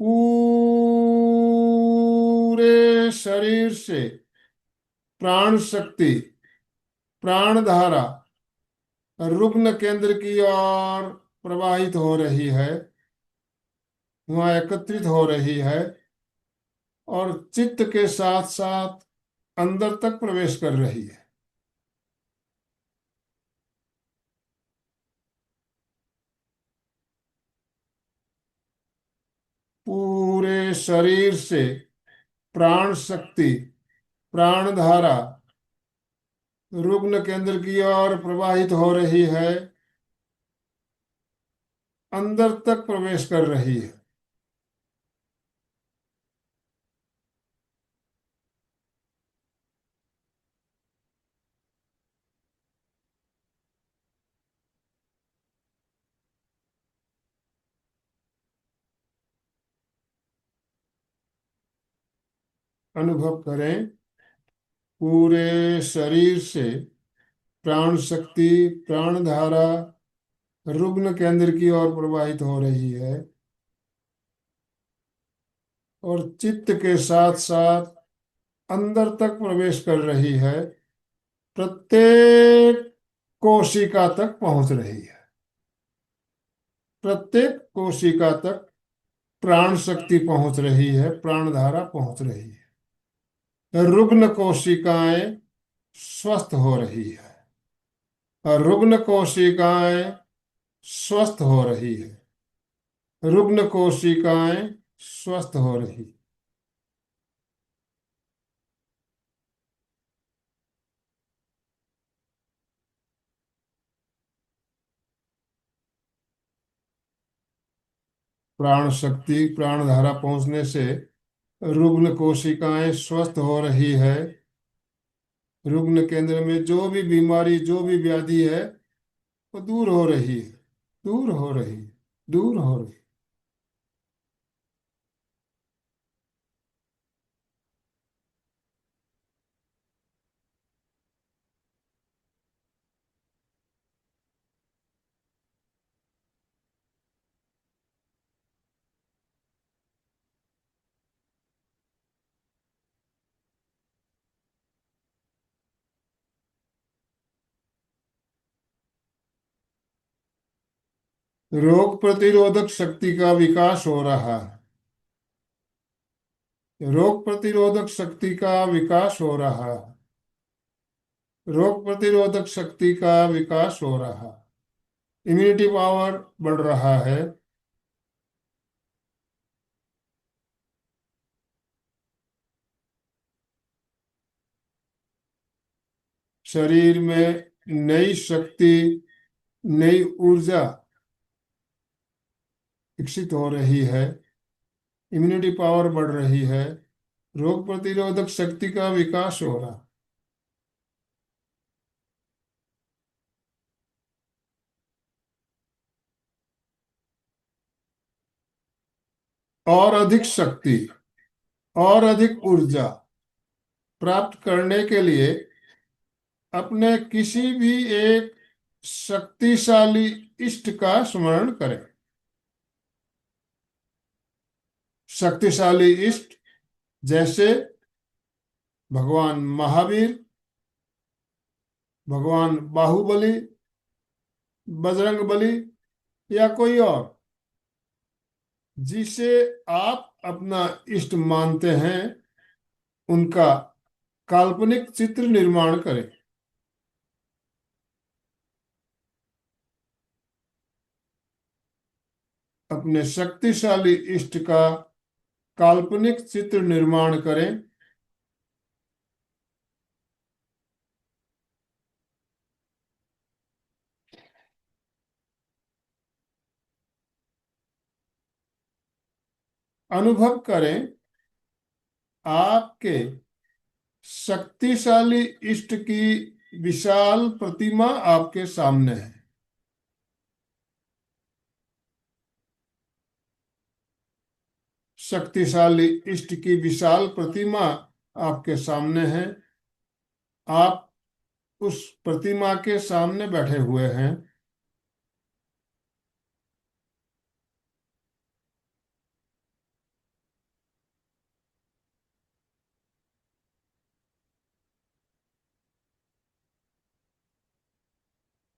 पूरे शरीर से प्राण शक्ति, प्राण धारा रुग्ण केंद्र की ओर प्रवाहित हो रही है, वहां एकत्रित हो रही है और चित्त के साथ साथ अंदर तक प्रवेश कर रही है। पूरे शरीर से प्राण शक्ति, प्राण धारा रुग्ण केंद्र की ओर प्रवाहित हो रही है, अंदर तक प्रवेश कर रही है। अनुभव करें पूरे शरीर से प्राण शक्ति, प्राण धारा रुग्ण केंद्र की ओर प्रवाहित हो रही है और चित्त के साथ साथ अंदर तक प्रवेश कर रही है, प्रत्येक कोशिका तक पहुंच रही है। प्रत्येक कोशिका तक प्राण शक्ति पहुंच रही है, प्राण धारा पहुंच रही है। रुग्ण कोशिकाएं स्वस्थ हो रही है और रुग्ण कोशिकाएं स्वस्थ हो रही है। रुग्ण कोशिकाएं स्वस्थ हो रही। प्राण शक्ति, प्राण धारा पहुंचने से रुग्ण कोशिकाएं स्वस्थ हो रही है। रुग्ण केंद्र में जो भी बीमारी, जो भी व्याधि है, वो दूर हो रही है, दूर हो रही है, दूर हो रही है। रोग प्रतिरोधक शक्ति का विकास हो रहा है। रोग प्रतिरोधक शक्ति का विकास हो रहा है। रोग प्रतिरोधक शक्ति का विकास हो रहा है। इम्यूनिटी पावर बढ़ रहा है। शरीर में नई शक्ति, नई ऊर्जा विकसित हो रही है। इम्यूनिटी पावर बढ़ रही है। रोग प्रतिरोधक शक्ति का विकास हो रहा है। और अधिक शक्ति और अधिक ऊर्जा प्राप्त करने के लिए अपने किसी भी एक शक्तिशाली इष्ट का स्मरण करें। शक्तिशाली इष्ट जैसे भगवान महावीर, भगवान बाहुबली, बजरंग बली या कोई और, जिसे आप अपना इष्ट मानते हैं, उनका काल्पनिक चित्र निर्माण करें। अपने शक्तिशाली इष्ट का काल्पनिक चित्र निर्माण करें अनुभव करें आपके शक्तिशाली इष्ट की विशाल प्रतिमा आपके सामने है। शक्तिशाली इष्ट की विशाल प्रतिमा आपके सामने है। आप उस प्रतिमा के सामने बैठे हुए हैं।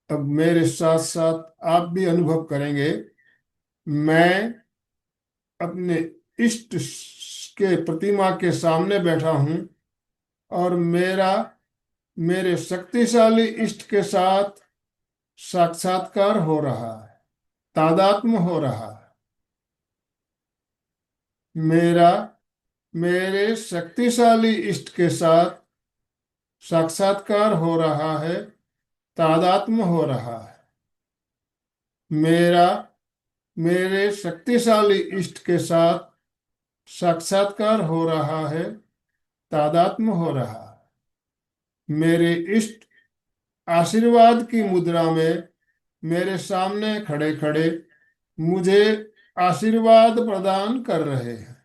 अब मेरे साथ साथ आप भी अनुभव करेंगे। मैं अपने इष्ट के प्रतिमा के सामने बैठा हूं और मेरे शक्तिशाली इष्ट के साथ साक्षात्कार हो रहा है, तादात्म्य हो रहा है। मेरा मेरे शक्तिशाली इष्ट के साथ साक्षात्कार हो रहा है, तादात्म्य हो रहा है। मेरा मेरे शक्तिशाली इष्ट के साथ साक्षात्कार हो रहा है, तादात्म्य हो रहा है। मेरे इष्ट आशीर्वाद की मुद्रा में मेरे सामने खड़े खड़े मुझे आशीर्वाद प्रदान कर रहे हैं।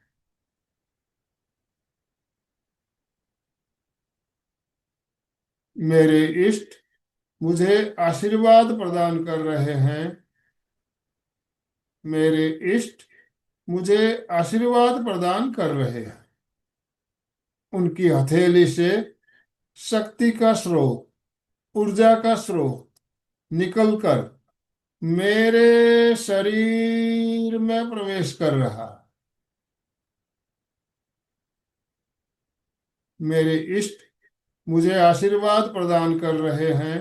मेरे इष्ट मुझे आशीर्वाद प्रदान कर रहे हैं। मेरे इष्ट मुझे आशीर्वाद प्रदान कर रहे हैं। उनकी हथेली से शक्ति का स्रोत, ऊर्जा का स्रोत निकलकर मेरे शरीर में प्रवेश कर रहा। मेरे इष्ट मुझे आशीर्वाद प्रदान कर रहे हैं।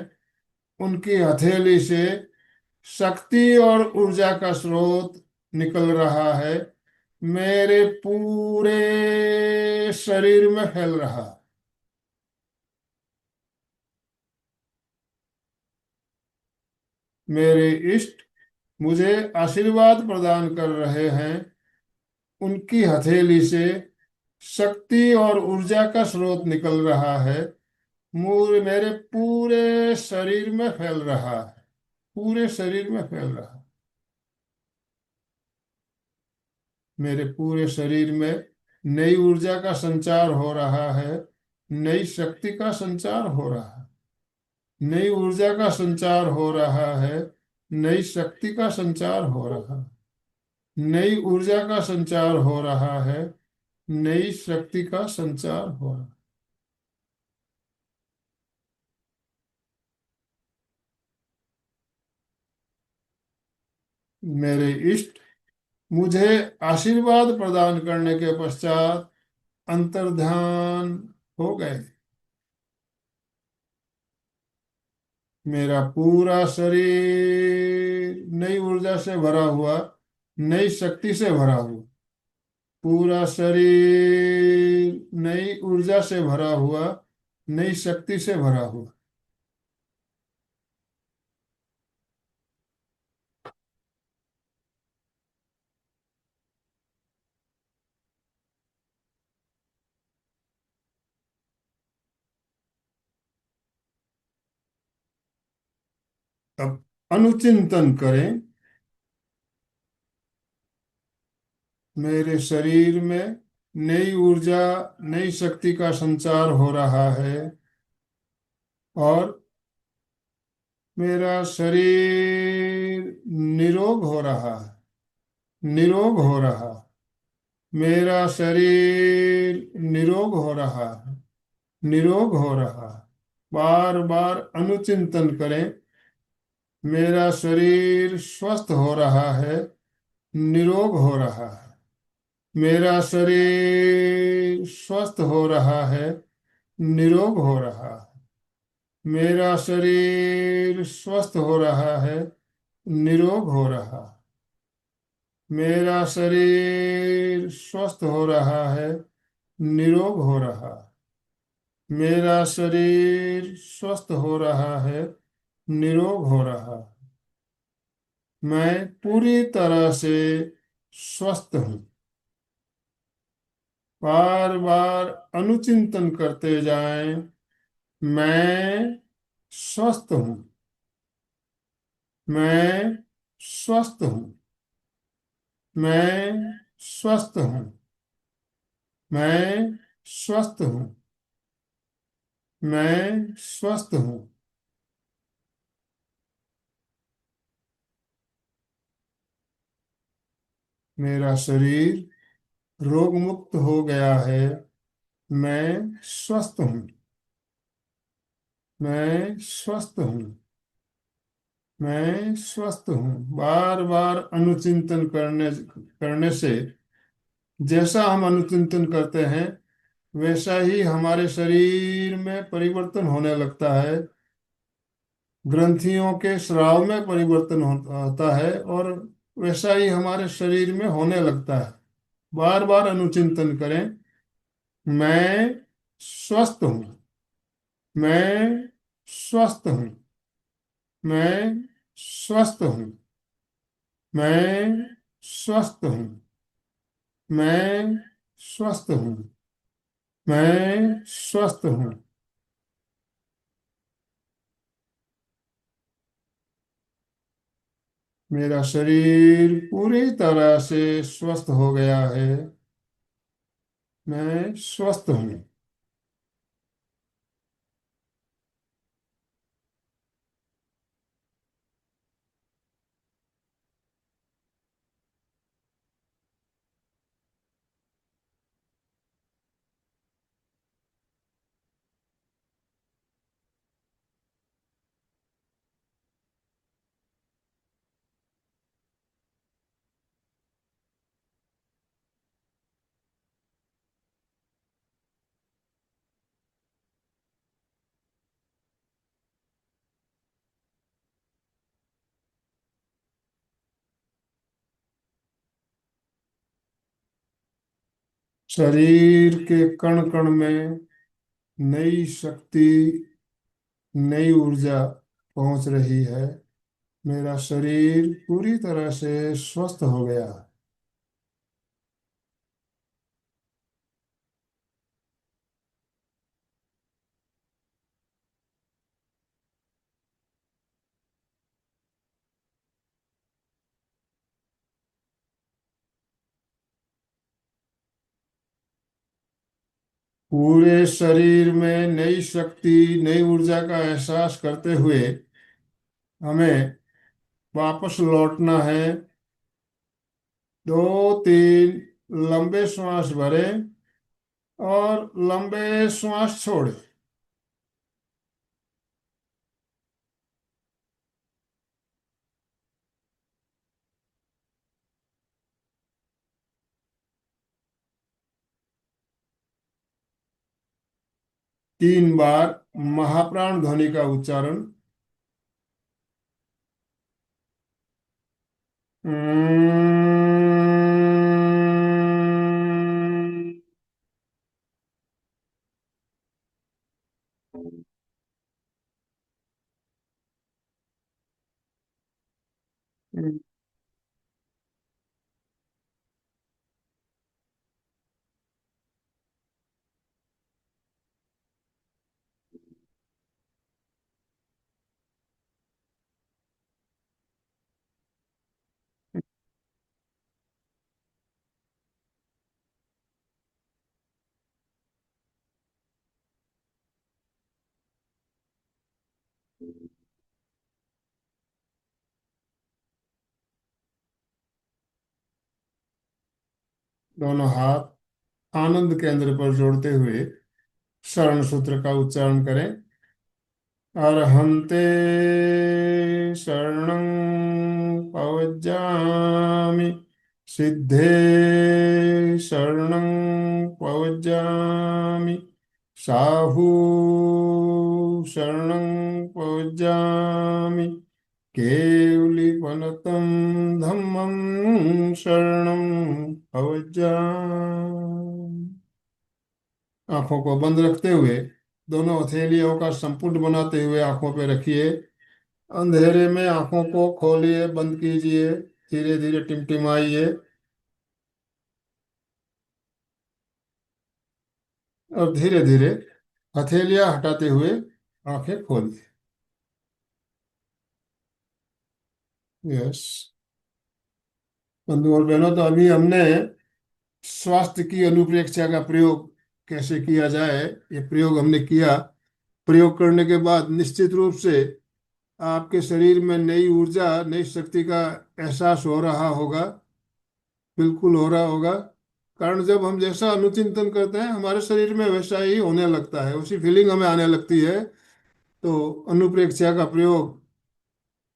उनकी हथेली से शक्ति और ऊर्जा का स्रोत निकल रहा है, मेरे पूरे शरीर में फैल रहा। मेरे इष्ट मुझे आशीर्वाद प्रदान कर रहे हैं। उनकी हथेली से शक्ति और ऊर्जा का स्रोत निकल रहा है, मेरे पूरे शरीर में फैल रहा है, पूरे शरीर में फैल रहा है। मेरे पूरे शरीर में नई ऊर्जा का संचार हो रहा है, नई शक्ति का संचार हो रहा है। नई ऊर्जा का संचार हो रहा है, नई शक्ति का संचार हो रहा है। नई ऊर्जा का संचार हो रहा है, नई शक्ति का संचार हो रहा है। मेरे इष्ट मुझे आशीर्वाद प्रदान करने के पश्चात अंतर्ध्यान हो गए। मेरा पूरा शरीर नई ऊर्जा से भरा हुआ, नई शक्ति से भरा हुआ, पूरा शरीर नई ऊर्जा से भरा हुआ, नई शक्ति से भरा हुआ। अब अनुचिंतन करें। मेरे शरीर में नई ऊर्जा, नई शक्ति का संचार हो रहा है और मेरा शरीर निरोग हो रहा है, निरोग हो रहा। मेरा शरीर निरोग हो रहा है, निरोग हो रहा। बार बार अनुचिंतन करें। मेरा शरीर स्वस्थ हो रहा है, निरोग हो रहा है। मेरा शरीर स्वस्थ हो रहा है, निरोग हो रहा है। मेरा शरीर स्वस्थ हो रहा है, निरोग हो रहा है। मेरा शरीर स्वस्थ हो रहा है, निरोग हो रहा है। मेरा शरीर स्वस्थ हो रहा है, निरोग हो रहा है। मैं पूरी तरह से स्वस्थ हूँ। बार बार अनुचिंतन करते जाएं। मैं स्वस्थ हूँ। मैं स्वस्थ हूँ। मैं स्वस्थ हूँ। मैं स्वस्थ हूँ। मैं स्वस्थ हूँ। मेरा शरीर रोग मुक्त हो गया है। मैं स्वस्थ हूँ। मैं स्वस्थ हूँ। मैं स्वस्थ हूँ। बार बार अनुचिंतन करने करने से, जैसा हम अनुचिंतन करते हैं वैसा ही हमारे शरीर में परिवर्तन होने लगता है। ग्रंथियों के स्राव में परिवर्तन होता है और वैसा ही हमारे शरीर में होने लगता है। बार बार अनुचिंतन करें। मैं स्वस्थ हूँ। मैं स्वस्थ हूँ। मैं स्वस्थ हूँ। मैं स्वस्थ हूँ। मैं स्वस्थ हूँ। मैं स्वस्थ हूँ। मेरा शरीर पूरी तरह से स्वस्थ हो गया है। मैं स्वस्थ हूँ। शरीर के कण कण में नई शक्ति, नई ऊर्जा पहुंच रही है। मेरा शरीर पूरी तरह से स्वस्थ हो गया है। पूरे शरीर में नई शक्ति, नई ऊर्जा का एहसास करते हुए हमें वापस लौटना है। 2 3 लंबे श्वास भरें और लंबे श्वास छोड़ें। 3 बार महाप्राण ध्वनि का उच्चारण। दोनों हाथ आनंद केंद्र पर जोड़ते हुए शरण सूत्र का उच्चारण करें। अर्हन्ते शरणं पवज्जामि। सिद्धे शरणं पवज्जामि। साहू शरणं पवज्जामि। केवलीवनतं धम्मं शरणं पवज्जामि। आंखों को बंद रखते हुए दोनों हथेलियों का संपुट बनाते हुए आंखों पे रखिए। अंधेरे में आंखों को खोलिए, बंद कीजिए, धीरे धीरे टिमटिमाइए। और धीरे धीरे हथेलियां हटाते हुए आंखें खोलिए। यस। बंधु और बहनों, तो अभी हमने स्वास्थ्य की अनुप्रेक्षा का प्रयोग कैसे किया जाए, ये प्रयोग हमने किया। प्रयोग करने के बाद निश्चित रूप से आपके शरीर में नई ऊर्जा, नई शक्ति का एहसास हो रहा होगा। बिल्कुल हो रहा होगा। कारण जब हम जैसा अनुचिंतन करते हैं, हमारे शरीर में वैसा ही होने लगता है, उसी फीलिंग हमें आने लगती है। तो अनुप्रेक्षा का प्रयोग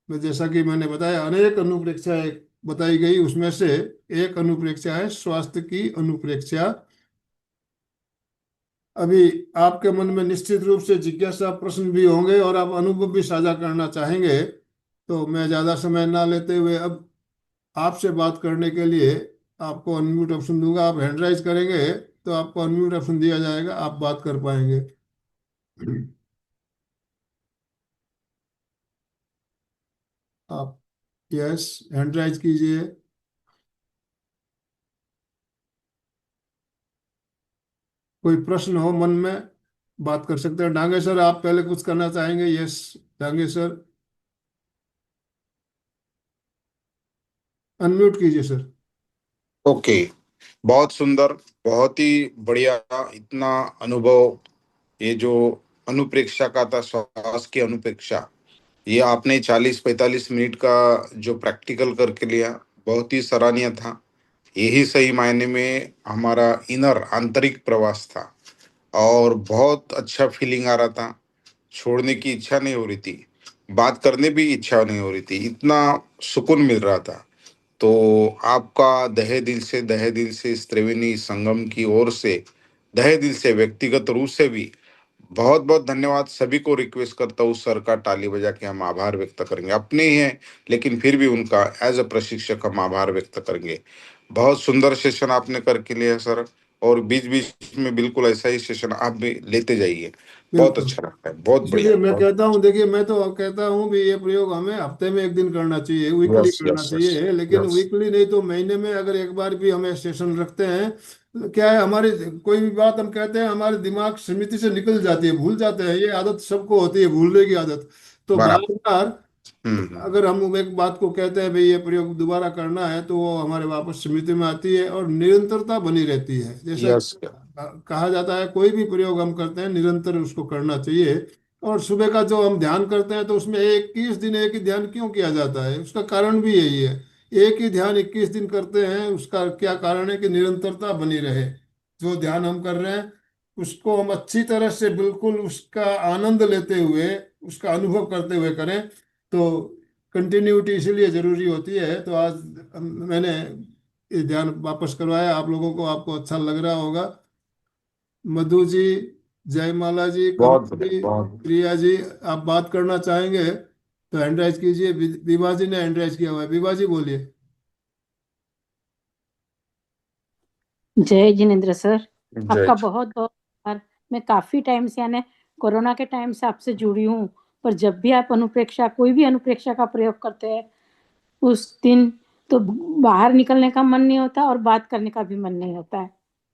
में, जैसा कि मैंने बताया, अनेक अनुप्रेक्षाएं बताई गई, उसमें से एक अनुप्रेक्षा है स्वास्थ्य की अनुप्रेक्षा। अभी आपके मन में निश्चित रूप से जिज्ञासा, प्रश्न भी होंगे और आप अनुभव भी साझा करना चाहेंगे। तो मैं ज्यादा समय ना लेते हुए अब आपसे बात करने के लिए आपको अनम्यूट ऑप्शन दूंगा। आप हैंड राइज करेंगे तो आपको अनम्यूट ऑप्शन दिया जाएगा, आप बात कर पाएंगे। आप यस, हैंड राइज कीजिए। कोई प्रश्न हो मन में, बात कर सकते हैं। डांगे सर, आप पहले कुछ करना चाहेंगे? यस, डांगे सर, अनम्यूट कीजिए सर। ओके, बहुत सुंदर, बहुत ही बढ़िया। इतना अनुभव, ये जो अनुप्रेक्षा का था, श्वास की अनुप्रेक्षा, ये आपने 40-45 मिनट का जो प्रैक्टिकल करके लिया, बहुत ही सराहनीय था। यही सही मायने में हमारा इनर आंतरिक प्रवास था, और बहुत अच्छा फीलिंग आ रहा था। छोड़ने की इच्छा नहीं हो रही थी, बात करने भी इच्छा नहीं हो रही थी, इतना सुकून मिल रहा था। तो आपका दहे दिल से इस त्रिवेणी संगम की ओर से, दहे दिल से, व्यक्तिगत रूप से भी बहुत बहुत धन्यवाद। सभी को रिक्वेस्ट करता हूँ, सर का ताली बजा के हम आभार व्यक्त करेंगे। अपने ही हैं, लेकिन फिर भी उनका एज अ प्रशिक्षक हम आभार व्यक्त करेंगे। बहुत सुंदर सेशन आपने करके लिया सर, और बीच बीच में बिल्कुल ऐसा ही सेशन आप भी लेते जाइए। बहुत बिल्कुल। अच्छा लगता है, बहुत बढ़िया, इसीलिए मैं बहुत। कहता हूँ, देखिए, मैं तो कहता हूँ भी ये प्रयोग हमें हफ्ते में एक दिन करना चाहिए, वीकली यस करना यस यस चाहिए। लेकिन यस। वीकली नहीं तो महीने में अगर एक बार भी हमें सेशन रखते हैं, तो क्या है, हमारी कोई भी बात हम कहते हैं, हमारे दिमाग स्मृति से निकल जाती है, भूल जाते हैं। ये आदत सबको होती है, भूलने की आदत। तो बार बराबर। बार हम्म। अगर हम एक बात को कहते हैं भाई ये प्रयोग दोबारा करना है, तो वो हमारे वापस स्मृति में आती है और निरंतरता बनी रहती है। जैसे यस। कहा जाता है, कोई भी प्रयोग हम करते हैं निरंतर उसको करना चाहिए। और सुबह का जो हम ध्यान करते हैं, तो उसमें 21 दिन एक ही ध्यान क्यों किया जाता है, उसका कारण भी यही है। एक ही ध्यान 21 दिन करते हैं, उसका क्या कारण है कि निरंतरता बनी रहे। जो ध्यान हम कर रहे हैं, उसको हम अच्छी तरह से, बिल्कुल उसका आनंद लेते हुए, उसका अनुभव करते हुए करें। तो कंटिन्यूटी इसीलिए जरूरी होती है। तो आज मैंने ये ध्यान वापस करवाया आप लोगों को, आपको अच्छा लग रहा होगा। मधु जी, जयमाला जी, बहुत कमल बढ़िया, जी, बहुत। प्रिया जी, आप बात करना चाहेंगे तो हैंड राइज कीजिए। विभा जी ने हैंड राइज किया हुआ है, विभा जी बोलिए। जय जिनेन्द्र सर, जय। आपका बहुत बहुत आभार। मैं काफी टाइम से, यानी कोरोना के टाइम से आपसे जुड़ी हूँ। पर जब भी आप अनुप्रेक्षा, कोई भी अनुप्रेक्षा का प्रयोग करते हैं, उस दिन तो बाहर निकलने का मन नहीं होता और बात करने का भी मन नहीं होता है।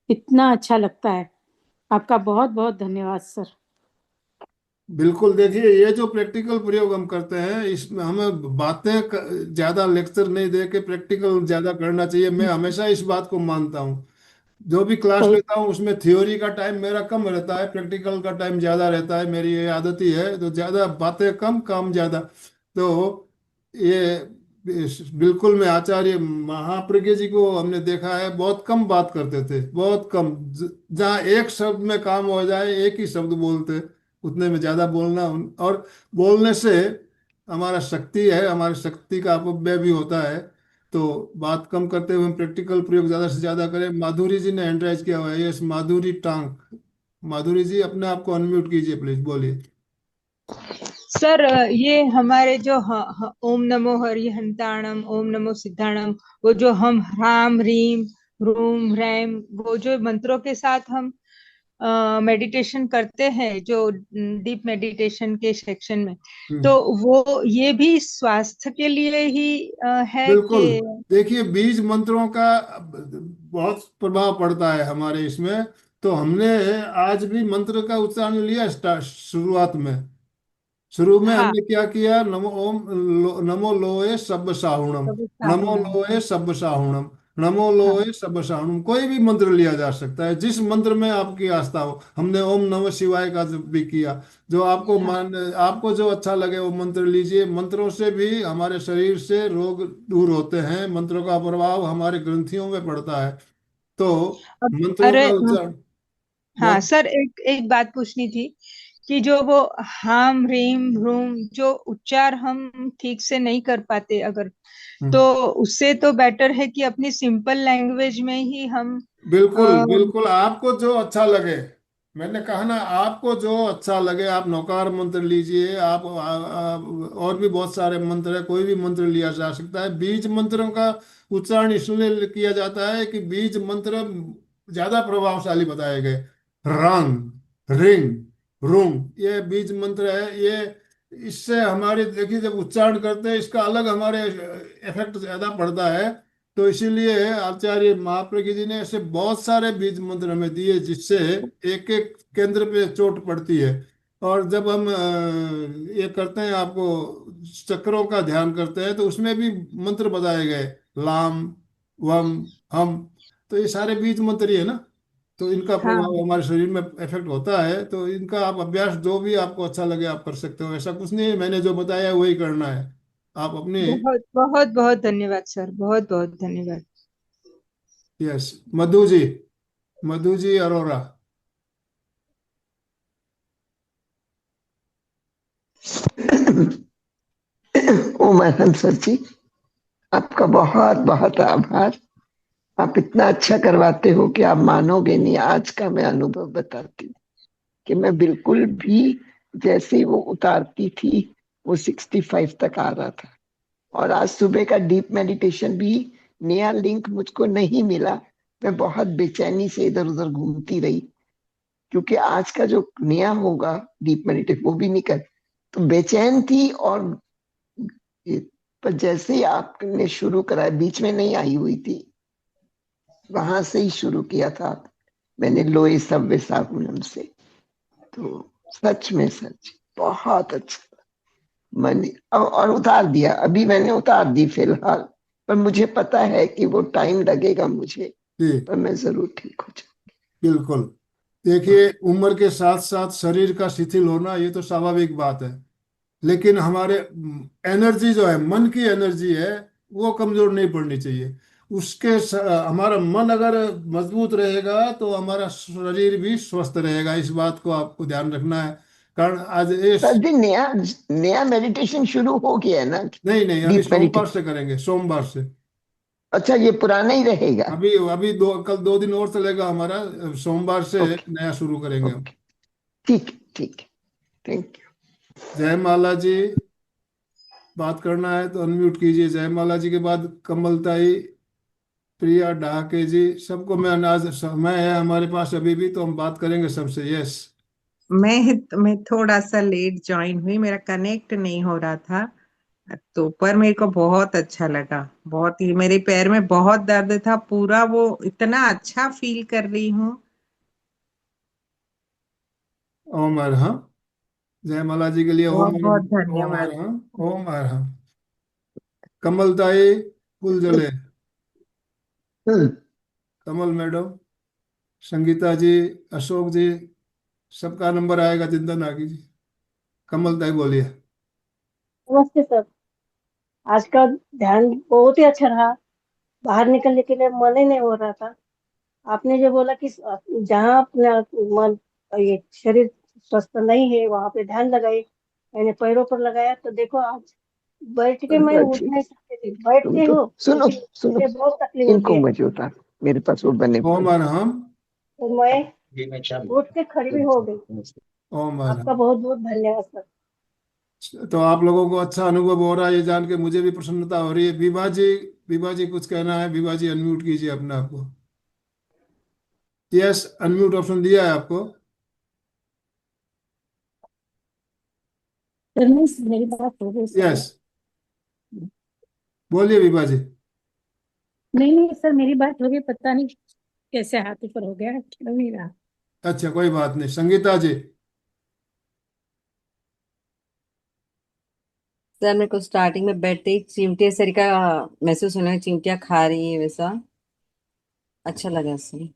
इतना अच्छा लगता है। आपका बहुत बहुत धन्यवाद सर। बिल्कुल, देखिए, ये जो प्रैक्टिकल प्रयोग हम करते हैं, इसमें हमें बातें ज्यादा लेक्चर नहीं दे के प्रैक्टिकल ज्यादा करना चाहिए। मैं हमेशा इस बात को मानता हूँ। जो भी क्लास सही। लेता हूँ उसमें थ्योरी का टाइम मेरा कम रहता है, प्रैक्टिकल का टाइम ज्यादा रहता है। मेरी ये आदत ही है। तो ज्यादा बातें कम, काम ज्यादा। तो ये बिल्कुल, मैं आचार्य महाप्रज्ञ जी को हमने देखा है, बहुत कम बात करते थे, बहुत कम। जहाँ एक शब्द में काम हो जाए, एक ही शब्द बोलते, उतने में ज्यादा बोलना। और बोलने से हमारा शक्ति है, हमारी शक्ति का अपव्यय भी होता है। तो बात कम करते हुए हम प्रैक्टिकल प्रयोग ज्यादा से ज्यादा करें। माधुरी जी ने हैंड राइज किया हुआ है, यस, माधुरी टांग। माधुरी जी, अपने आप को अनम्यूट कीजिए प्लीज, बोलिए। सर, ये हमारे जो ओम नमो हरिहंताणम, ओम नमो सिद्धाणम, वो जो हम राम रीम रूम रैम, वो जो मंत्रों के साथ हम मेडिटेशन करते हैं, जो डीप मेडिटेशन के सेक्शन में, तो हम्म। वो ये भी स्वास्थ्य के लिए ही है बिल्कुल। कि? देखिए, बीज मंत्रों का बहुत प्रभाव पड़ता है हमारे इसमें। तो हमने आज भी मंत्र का उच्चारण लिया शुरुआत में। शुरू में हाँ। हमने क्या किया, नमो लोए सब्ब साहुणम, प्रभु नमो साहुणम। लोए सब्ब साहुणम, नमो हाँ। लोए सब्ब साहुणम। कोई भी मंत्र लिया जा सकता है, जिस मंत्र में आपकी आस्था हो। हमने ओम नमः शिवाय का भी किया। जो आपको हाँ। मन, आपको जो अच्छा लगे वो मंत्र लीजिए। मंत्रों से भी हमारे शरीर से रोग दूर होते हैं, मंत्रों का प्रभाव हमारे ग्रंथियों में पड़ता है। तो मंत्रों अरे का उच्चारण हाँ बोल। सर, एक एक बात पूछनी थी कि जो वो हाम रीम रूम जो उच्चार हम ठीक से नहीं कर पाते अगर, तो हम्म। उससे तो बेटर है कि अपनी सिंपल लैंग्वेज में ही हम बिल्कुल अ, बिल्कुल, आपको जो अच्छा लगे। मैंने कहा ना, आपको जो अच्छा लगे आप नौकार मंत्र लीजिए। आप और भी बहुत सारे मंत्र है, कोई भी मंत्र लिया जा सकता है। बीज मंत्रों का उच्चारण इसलिए किया जाता है कि बीज मंत्र ज्यादा प्रभावशाली बताए गए। रंग, रिंग, रुंग, ये बीज मंत्र है। ये इससे हमारे, देखिए, जब उच्चारण करते हैं इसका अलग हमारे इफेक्ट ज्यादा पड़ता है। तो इसीलिए आचार्य महाप्रज्ञ जी ने ऐसे बहुत सारे बीज मंत्र हमें दिए, जिससे एक एक केंद्र पे चोट पड़ती है। और जब हम ये करते हैं, आपको चक्रों का ध्यान करते हैं, तो उसमें भी मंत्र बताए गए। लाम, वम, हम। तो ये सारे बीज मंत्र ही है ना। तो इनका हाँ। प्रभाव हमारे शरीर में इफेक्ट होता है। तो इनका आप अभ्यास जो भी आपको अच्छा लगे आप कर सकते हो। ऐसा कुछ नहीं है, मैंने जो बताया वही करना है। आप अपने। बहुत बहुत बहुत धन्यवाद सर, बहुत बहुत धन्यवाद। यस। मधु जी, मधु जी अरोरा। ओम अहम सर जी, आपका बहुत बहुत आभार। आप इतना अच्छा करवाते हो कि आप मानोगे नहीं। आज का मैं अनुभव बताती हूँ कि मैं बिल्कुल भी, जैसे ही वो उतारती थी, वो 65 तक आ रहा था। और आज सुबह का डीप मेडिटेशन भी, नया लिंक मुझको नहीं मिला। मैं बहुत बेचैनी से इधर उधर घूमती रही, क्योंकि आज का जो नया होगा डीप मेडिटेशन वो भी नहीं कर, तो बेचैन थी। और पर जैसे ही आपने शुरू कराया, बीच में नहीं आई हुई थी, वहां से ही शुरू किया था मैंने, लोए सव्वे सागुणम से। तो सच में सच बहुत अच्छा। मैंने और उतार दिया, अभी मैंने उतार दी फिलहाल। पर मुझे पता है कि वो टाइम लगेगा मुझे, जी पर मैं जरूर ठीक हो बिल्कुल। देखिए, उम्र के साथ साथ शरीर का शिथिल होना ये तो स्वाभाविक बात है। लेकिन हमारे एनर्जी जो है, मन की एनर्जी है, वो कमजोर नहीं पड़नी चाहिए। हमारा मन अगर मजबूत रहेगा तो हमारा शरीर भी स्वस्थ रहेगा। इस बात को आपको ध्यान रखना है। कारण आज इस। जाऊंगी। नया नया मेडिटेशन शुरू हो गया है ना, नहीं नहीं, अभी डीप सोमवार मेडिटेशन? से करेंगे, सोमवार से। अच्छा, ये पुराना ही रहेगा? अभी अभी कल 2 दिन और चलेगा हमारा। सोमवार से ओके। नया शुरू करेंगे हम। ओके। ठीक ठीक। Thank you. जय माला जी। बात करना है तो अनम्यूट कीजिए। जय माला जी के बाद कमलताई, प्रिया डहाके जी, सबको मैं अनाज समय है हमारे पास अभी भी, तो हम बात करेंगे सबसे। यस। मैं थोड़ा सा लेट ज्वाइन हुई, मेरा कनेक्ट नहीं हो रहा था। तो पर मेरे को बहुत अच्छा लगा, बहुत ही। मेरे पैर में बहुत दर्द था, पूरा वो इतना अच्छा फील कर रही हूँ। ओम अरहम। जय माला जी के लिए ओम बहुत बहुत अरहम, ओम धन्यवाद। अरहम, ओम अरहम। कमलताई, फुलझले, कमल मैडम, संगीता जी, अशोक जी, सबका नंबर आएगा। चिंता ना कीजिए। कमलताई बोलिए। नमस्ते सर। आज का ध्यान बहुत ही अच्छा रहा। बाहर निकलने के लिए मन ही नहीं हो रहा था। आपने जो बोला कि जहाँ अपना मन, ये शरीर स्वस्थ नहीं है वहां पे ध्यान लगाइए। मैंने पैरों पर लगाया तो देखो आज बैठ के मैं उठ जी, नहीं सकती थी। तुम बैठती तो हूँ सुनो, लेकिन सुनो, मुझे बहुत तकलीफ होती इनको है। मुझे उतार, मेरे पास वो बने ओम पड़े। अरहम, तो मैं उठ के खड़ी भी हो गई। ओम आपका अरहम। बहुत बहुत धन्यवाद सर। तो आप लोगों को अच्छा अनुभव हो रहा है, ये जान के मुझे भी प्रसन्नता हो रही है। विभा जी, विभा जी कुछ कहना है? विभा जी अनम्यूट कीजिए अपने आप को। यस, अनम्यूट ऑप्शन दिया है आपको। सर मेरी बात हो गई यस, शायद। बोलिए विभा जी। नहीं नहीं सर, मेरी बात हो गई, पता नहीं कैसे हाथ ऊपर हो गया, चल नहीं रहा। अच्छा, कोई बात नहीं, संगीता जी। सर मेरे को स्टार्टिंग में बैठते ही चिमटे सर का महसूस होना, चिमटियाँ खा रही है वैसा अच्छा लगा सर।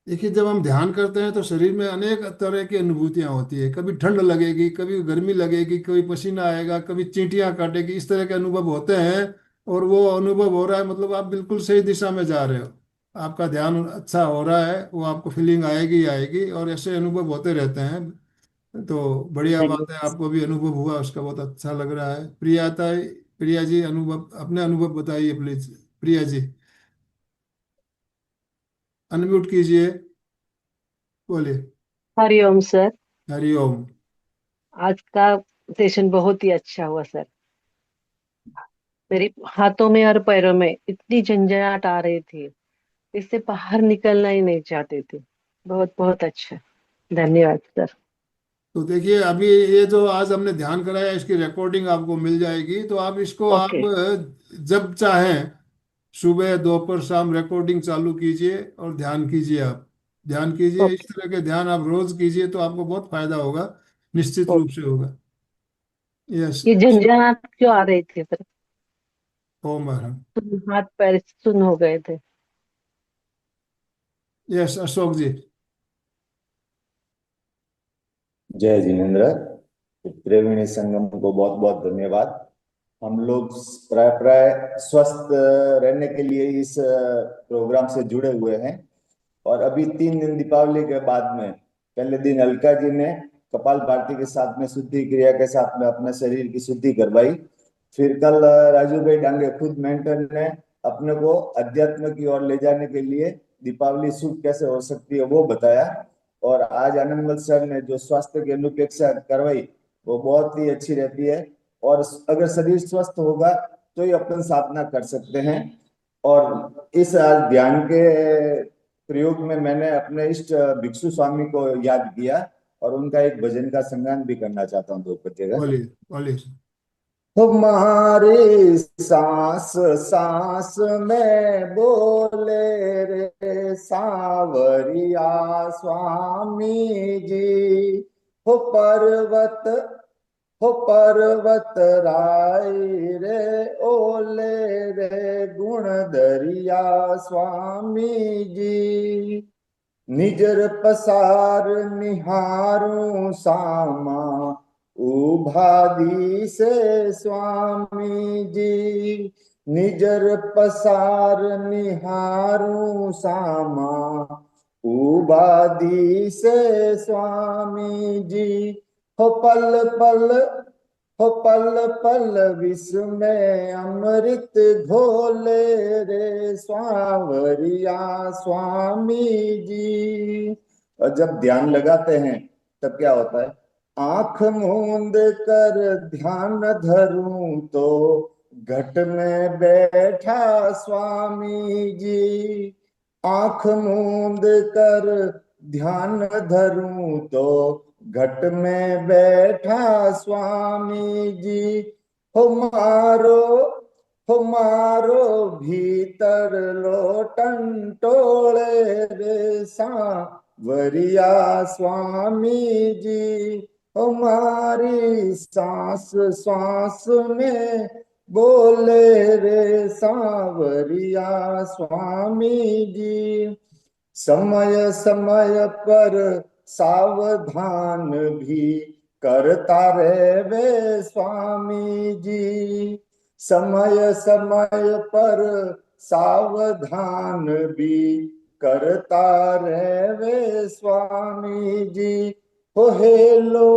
देखिए, जब हम ध्यान करते हैं तो शरीर में अनेक तरह की अनुभूतियां होती है। कभी ठंड लगेगी, कभी गर्मी लगेगी, कभी पसीना आएगा, कभी चींटियां काटेगी, इस तरह के अनुभव होते हैं। और वो अनुभव हो रहा है मतलब आप बिल्कुल सही दिशा में जा रहे हो, आपका ध्यान अच्छा हो रहा है, वो आपको फीलिंग आएगी ही आएगी, और ऐसे अनुभव होते रहते हैं। तो बढ़िया बात है, धन्यवाद। आपको भी अनुभव हुआ उसका, बहुत अच्छा लग रहा है। प्रिया जी, अनुभव, अपने अनुभव बताइए प्लीज। प्रिया जी, अनम्यूट कीजिए, बोलिए। हरिओम सर। हरिओम। आज का सेशन बहुत ही अच्छा हुआ सर। मेरे हाथों में और पैरों में इतनी झंझनाहट आ रही थी, इससे बाहर निकलना ही नहीं चाहते थे। बहुत बहुत अच्छा, धन्यवाद सर। तो देखिए, अभी ये जो आज हमने ध्यान कराया, इसकी रिकॉर्डिंग आपको मिल जाएगी, तो आप इसको आप ओके। जब चाहें सुबह दोपहर शाम रिकॉर्डिंग चालू कीजिए और ध्यान कीजिए। आप ध्यान कीजिए, इस ओके। तरह के ध्यान आप रोज कीजिए तो आपको बहुत फायदा होगा, निश्चित रूप ओके। से होगा। यस। ये झंझनाहट क्यों आ रही थी सर? ओम। हाथ पैर सुन्न हो गए थे। यस, अशोक जी। जय जिनेन्द्र। त्रिवेणी संगम को बहुत बहुत धन्यवाद। हम लोग प्राय प्राय स्वस्थ रहने के लिए इस प्रोग्राम से जुड़े हुए हैं। और अभी 3 दिन दीपावली के बाद में पहले दिन अलका जी ने कपाल भारती के साथ में शुद्धि क्रिया के साथ में अपने शरीर की शुद्धि करवाई। फिर कल राजू भाई डांगे खुद मेंटर ने अपने को अध्यात्म की ओर ले जाने के लिए दीपावली शुभ कैसे हो सकती है वो बताया। और आज आनंदमल सर ने जो स्वास्थ्य की अनुपेक्षा करवाई वो बहुत ही अच्छी रहती है। और अगर शरीर स्वस्थ होगा तो ही अपन साधना कर सकते हैं। और इस आज ध्यान के प्रयोग में मैंने अपने इष्ट भिक्षु स्वामी को याद किया और उनका एक भजन का संगान भी करना चाहता हूँ 2 पद्य। बोलिए बोलिए। हमारी सांस सांस में बोले रे सांवरिया स्वामी जी। हो पर्वत हो पर्वत राय रे ओले रे गुण दरिया स्वामी जी। निजर पसार निहारूं सामा उभादी से स्वामी जी। निजर पसार निहारूं सामा उबादी से स्वामी जी। हो पल पल हो पल पल विष में अमृत घोले रे स्वावरिया स्वामी जी। और जब ध्यान लगाते हैं तब क्या होता है, आंख मूंद कर ध्यान धरूं तो घट में बैठा स्वामी जी। आंख मूंद कर ध्यान धरूं तो घट में बैठा स्वामी जी। हो मारो भीतर लोटन टोले रे सांवरिया स्वामी जी। हमारी सांस सांस में बोले रे सांवरिया स्वामी जी। समय समय पर सावधान भी करता रहे वे स्वामी जी। समय समय पर सावधान भी करता रहे वे स्वामी जी। हो हेलो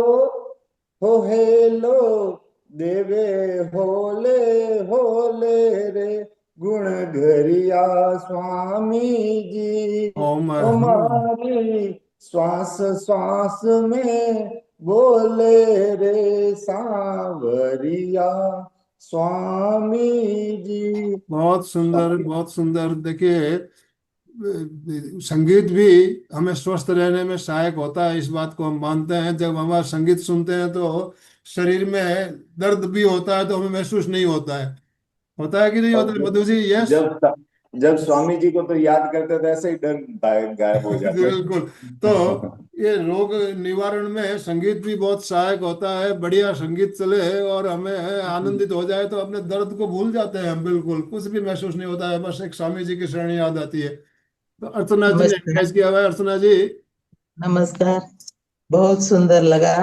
देवे होले होले रे गुण घरिया स्वामी जी। ओम। हमारी श्वास श्वास में बोले रे सांवरिया स्वामी जी। बहुत सुंदर, बहुत सुंदर। देखिए, संगीत भी हमें स्वस्थ रहने में सहायक होता है, इस बात को हम मानते हैं। जब हमारा संगीत सुनते हैं तो शरीर में दर्द भी होता है तो हमें महसूस नहीं होता है। होता है कि नहीं और होता है, मधु जी? यस। जब जब स्वामी जी को तो याद करते थे ऐसे ही डर गायब हो जाते। बिल्कुल। तो ये रोग निवारण में संगीत भी बहुत सहायक होता है। बढ़िया संगीत चले और हमें आनंदित हो जाए तो अपने दर्द को भूल जाते हैं हम, बिल्कुल कुछ भी महसूस नहीं होता है, बस एक स्वामी जी की शरण याद आती है। तो अर्चना जी ने नमस्कार। एडवाइस किया हुआ है। अर्चना जी, नमस्कार। बहुत सुंदर लगा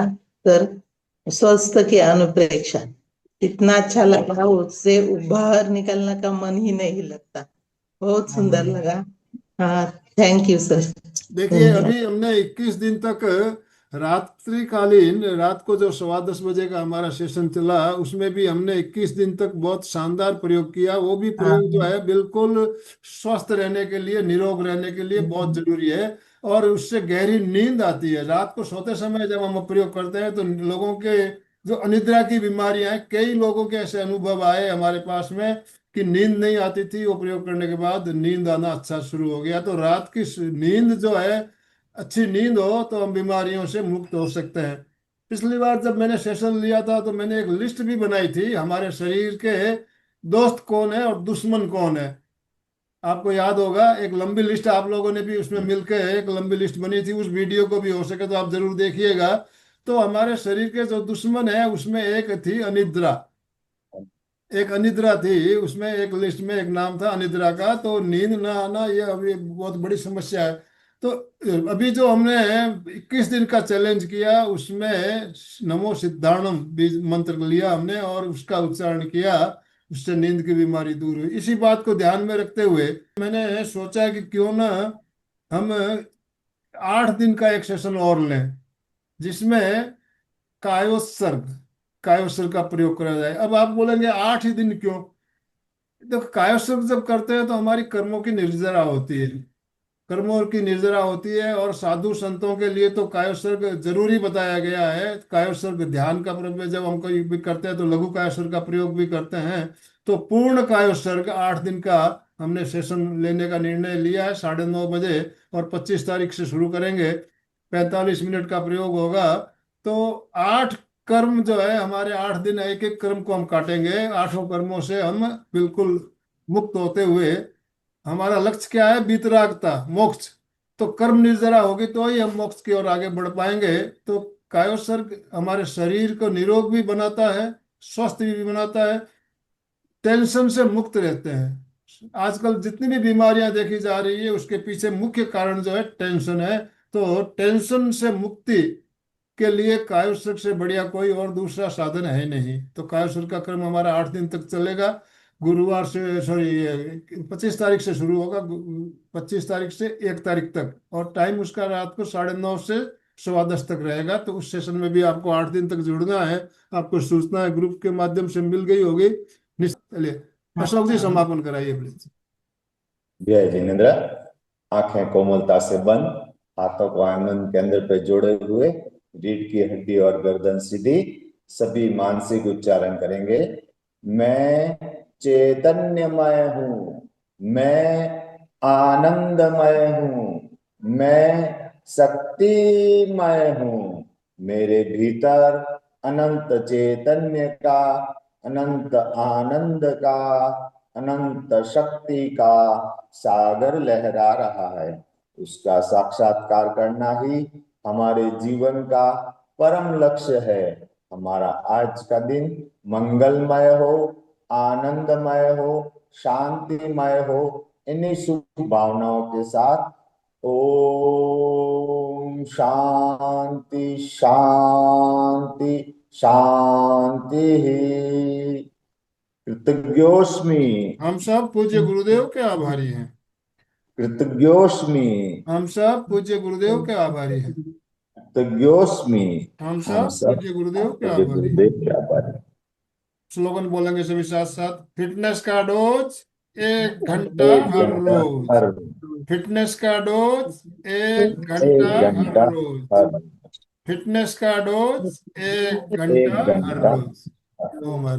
सर। स्वस्थ की अनुप्रेक्षा इतना अच्छा लगा, उससे बाहर निकलने का मन ही नहीं लगता। बहुत सुंदर लगा। हाँ, थैंक यू सर। देखिए धन्यवाद। अभी हमने 21 दिन तक रात्रिकालीन, रात को जो 10:15 बजे का हमारा सेशन चला, उसमें भी हमने 21 दिन तक बहुत शानदार प्रयोग किया। वो भी प्रयोग जो है बिल्कुल स्वस्थ रहने के लिए, निरोग रहने के लिए बहुत जरूरी है। और उससे गहरी नींद आती है। रात को सोते समय जब हम प्रयोग करते हैं तो लोगों के जो अनिद्रा की बीमारियां हैं, कई लोगों के ऐसे अनुभव आए हमारे पास में कि नींद नहीं आती थी, वो प्रयोग करने के बाद नींद आना अच्छा शुरू हो गया। तो रात की नींद जो है, अच्छी नींद हो तो हम बीमारियों से मुक्त हो सकते हैं। पिछली बार जब मैंने सेशन लिया था तो मैंने एक लिस्ट भी बनाई थी, हमारे शरीर के दोस्त कौन है और दुश्मन कौन है। आपको याद होगा, एक लंबी लिस्ट आप लोगों ने भी उसमें मिलकर एक लंबी लिस्ट बनी थी। उस वीडियो को भी हो सके तो आप जरूर देखिएगा। तो हमारे शरीर के जो दुश्मन है उसमें एक थी अनिद्रा। एक अनिद्रा थी उसमें, एक लिस्ट में एक नाम था अनिद्रा का। तो नींद ना आना ये अभी बहुत बड़ी समस्या है। तो अभी जो हमने 21 दिन का चैलेंज किया उसमें नमो सिद्धाणम बीज मंत्र लिया हमने और उसका उच्चारण किया, उससे नींद की बीमारी दूर हुई। इसी बात को ध्यान में रखते हुए मैंने सोचा कि क्यों ना हम 8 दिन का एक सेशन और लें, जिसमें कायोत्सर्ग कायोत्सर्ग का प्रयोग करा जाए। अब आप बोलेंगे 8 ही दिन क्यों? देखो, कायोत्सर्ग जब करते हैं तो हमारी कर्मों की निर्जरा होती है, कर्मों की निर्जरा होती है। और साधु संतों के लिए तो कायोत्सर्ग जरूरी बताया गया है। कायोत्सर्ग ध्यान का प्रयोग जब हम कोई भी करते हैं तो लघु कायोत्सर्ग का प्रयोग भी करते हैं। तो पूर्ण कायोत्सर्ग 8 दिन का हमने सेशन लेने का निर्णय लिया है, 9:30 बजे। और 25 तारीख से शुरू करेंगे, 45 मिनट का प्रयोग होगा। तो 8 कर्म जो है हमारे, 8 दिन एक एक कर्म को हम काटेंगे। 8 कर्मों से हम बिल्कुल मुक्त होते हुए, हमारा लक्ष्य क्या है? वीतरागता, मोक्ष। तो कर्म निर्जरा होगी तो ही हम मोक्ष की ओर आगे बढ़ पाएंगे। तो कायोत्सर्ग हमारे शरीर को निरोग भी बनाता है, स्वस्थ भी बनाता है, टेंशन से मुक्त रहते हैं। आजकल जितनी भी बीमारियां देखी जा रही है उसके पीछे मुख्य कारण जो है टेंशन है। तो टेंशन से मुक्ति के लिए कायोत्सर्ग से बढ़िया कोई और दूसरा साधन है नहीं। तो कायोत्सर्ग का क्रम हमारा 8 दिन तक चलेगा। गुरुवार से, सॉरी, 25 तारीख से शुरू होगा, 25 तारीख से 1 तारीख तक। और टाइम उसका रात को 9:30 से 10:15 तक रहेगा। तो उस सेशन में भी आपको 8 दिन तक जुड़ना है। आपको सूचना ग्रुप के माध्यम से मिल गई होगी। चलिए अशोक जी, समापन कराइए प्लीज। जय जिनेन्द्र। आंखें कोमलता से बंद, हाथों को आनंद केंद्र पे जोड़े हुए, रीढ़ की हड्डी और गर्दन सीधी, सभी मानसिक उच्चारण करेंगे। मैं चैतन्यमय हूँ, मैं आनंदमय हूँ, मैं शक्तिमय हूँ। मेरे भीतर अनंत चैतन्य का, अनंत आनंद का, अनंत शक्ति का सागर लहरा रहा है। उसका साक्षात्कार करना ही हमारे जीवन का परम लक्ष्य है। हमारा आज का दिन मंगलमय हो, आनंदमय हो, शांतिमय हो। इन्हीं शुभ भावनाओं के साथ ओम शांति शांति शांति। कृतज्ञोस्मि, हम सब पूज्य गुरुदेव के आभारी हैं। कृतज्ञोस्मि, हम सब पूज्य गुरुदेव के आभारी हैं। कृतज्ञोस्मि। हम हम सब सब पूज्य गुरुदेव के पूज्य आभारी हैं। गुरुदेव के आभारी। स्लोगन बोलेंगे सभी साथ साथ। फिटनेस का डोज 1 घंटा 1 हर घंटा रोज। हर, फिटनेस का डोज 1 घंटा 1 हर घंटा रोज। हर, फिटनेस का डोज 1 घंटा 1 हर घंटा रोज। हर। ओम हर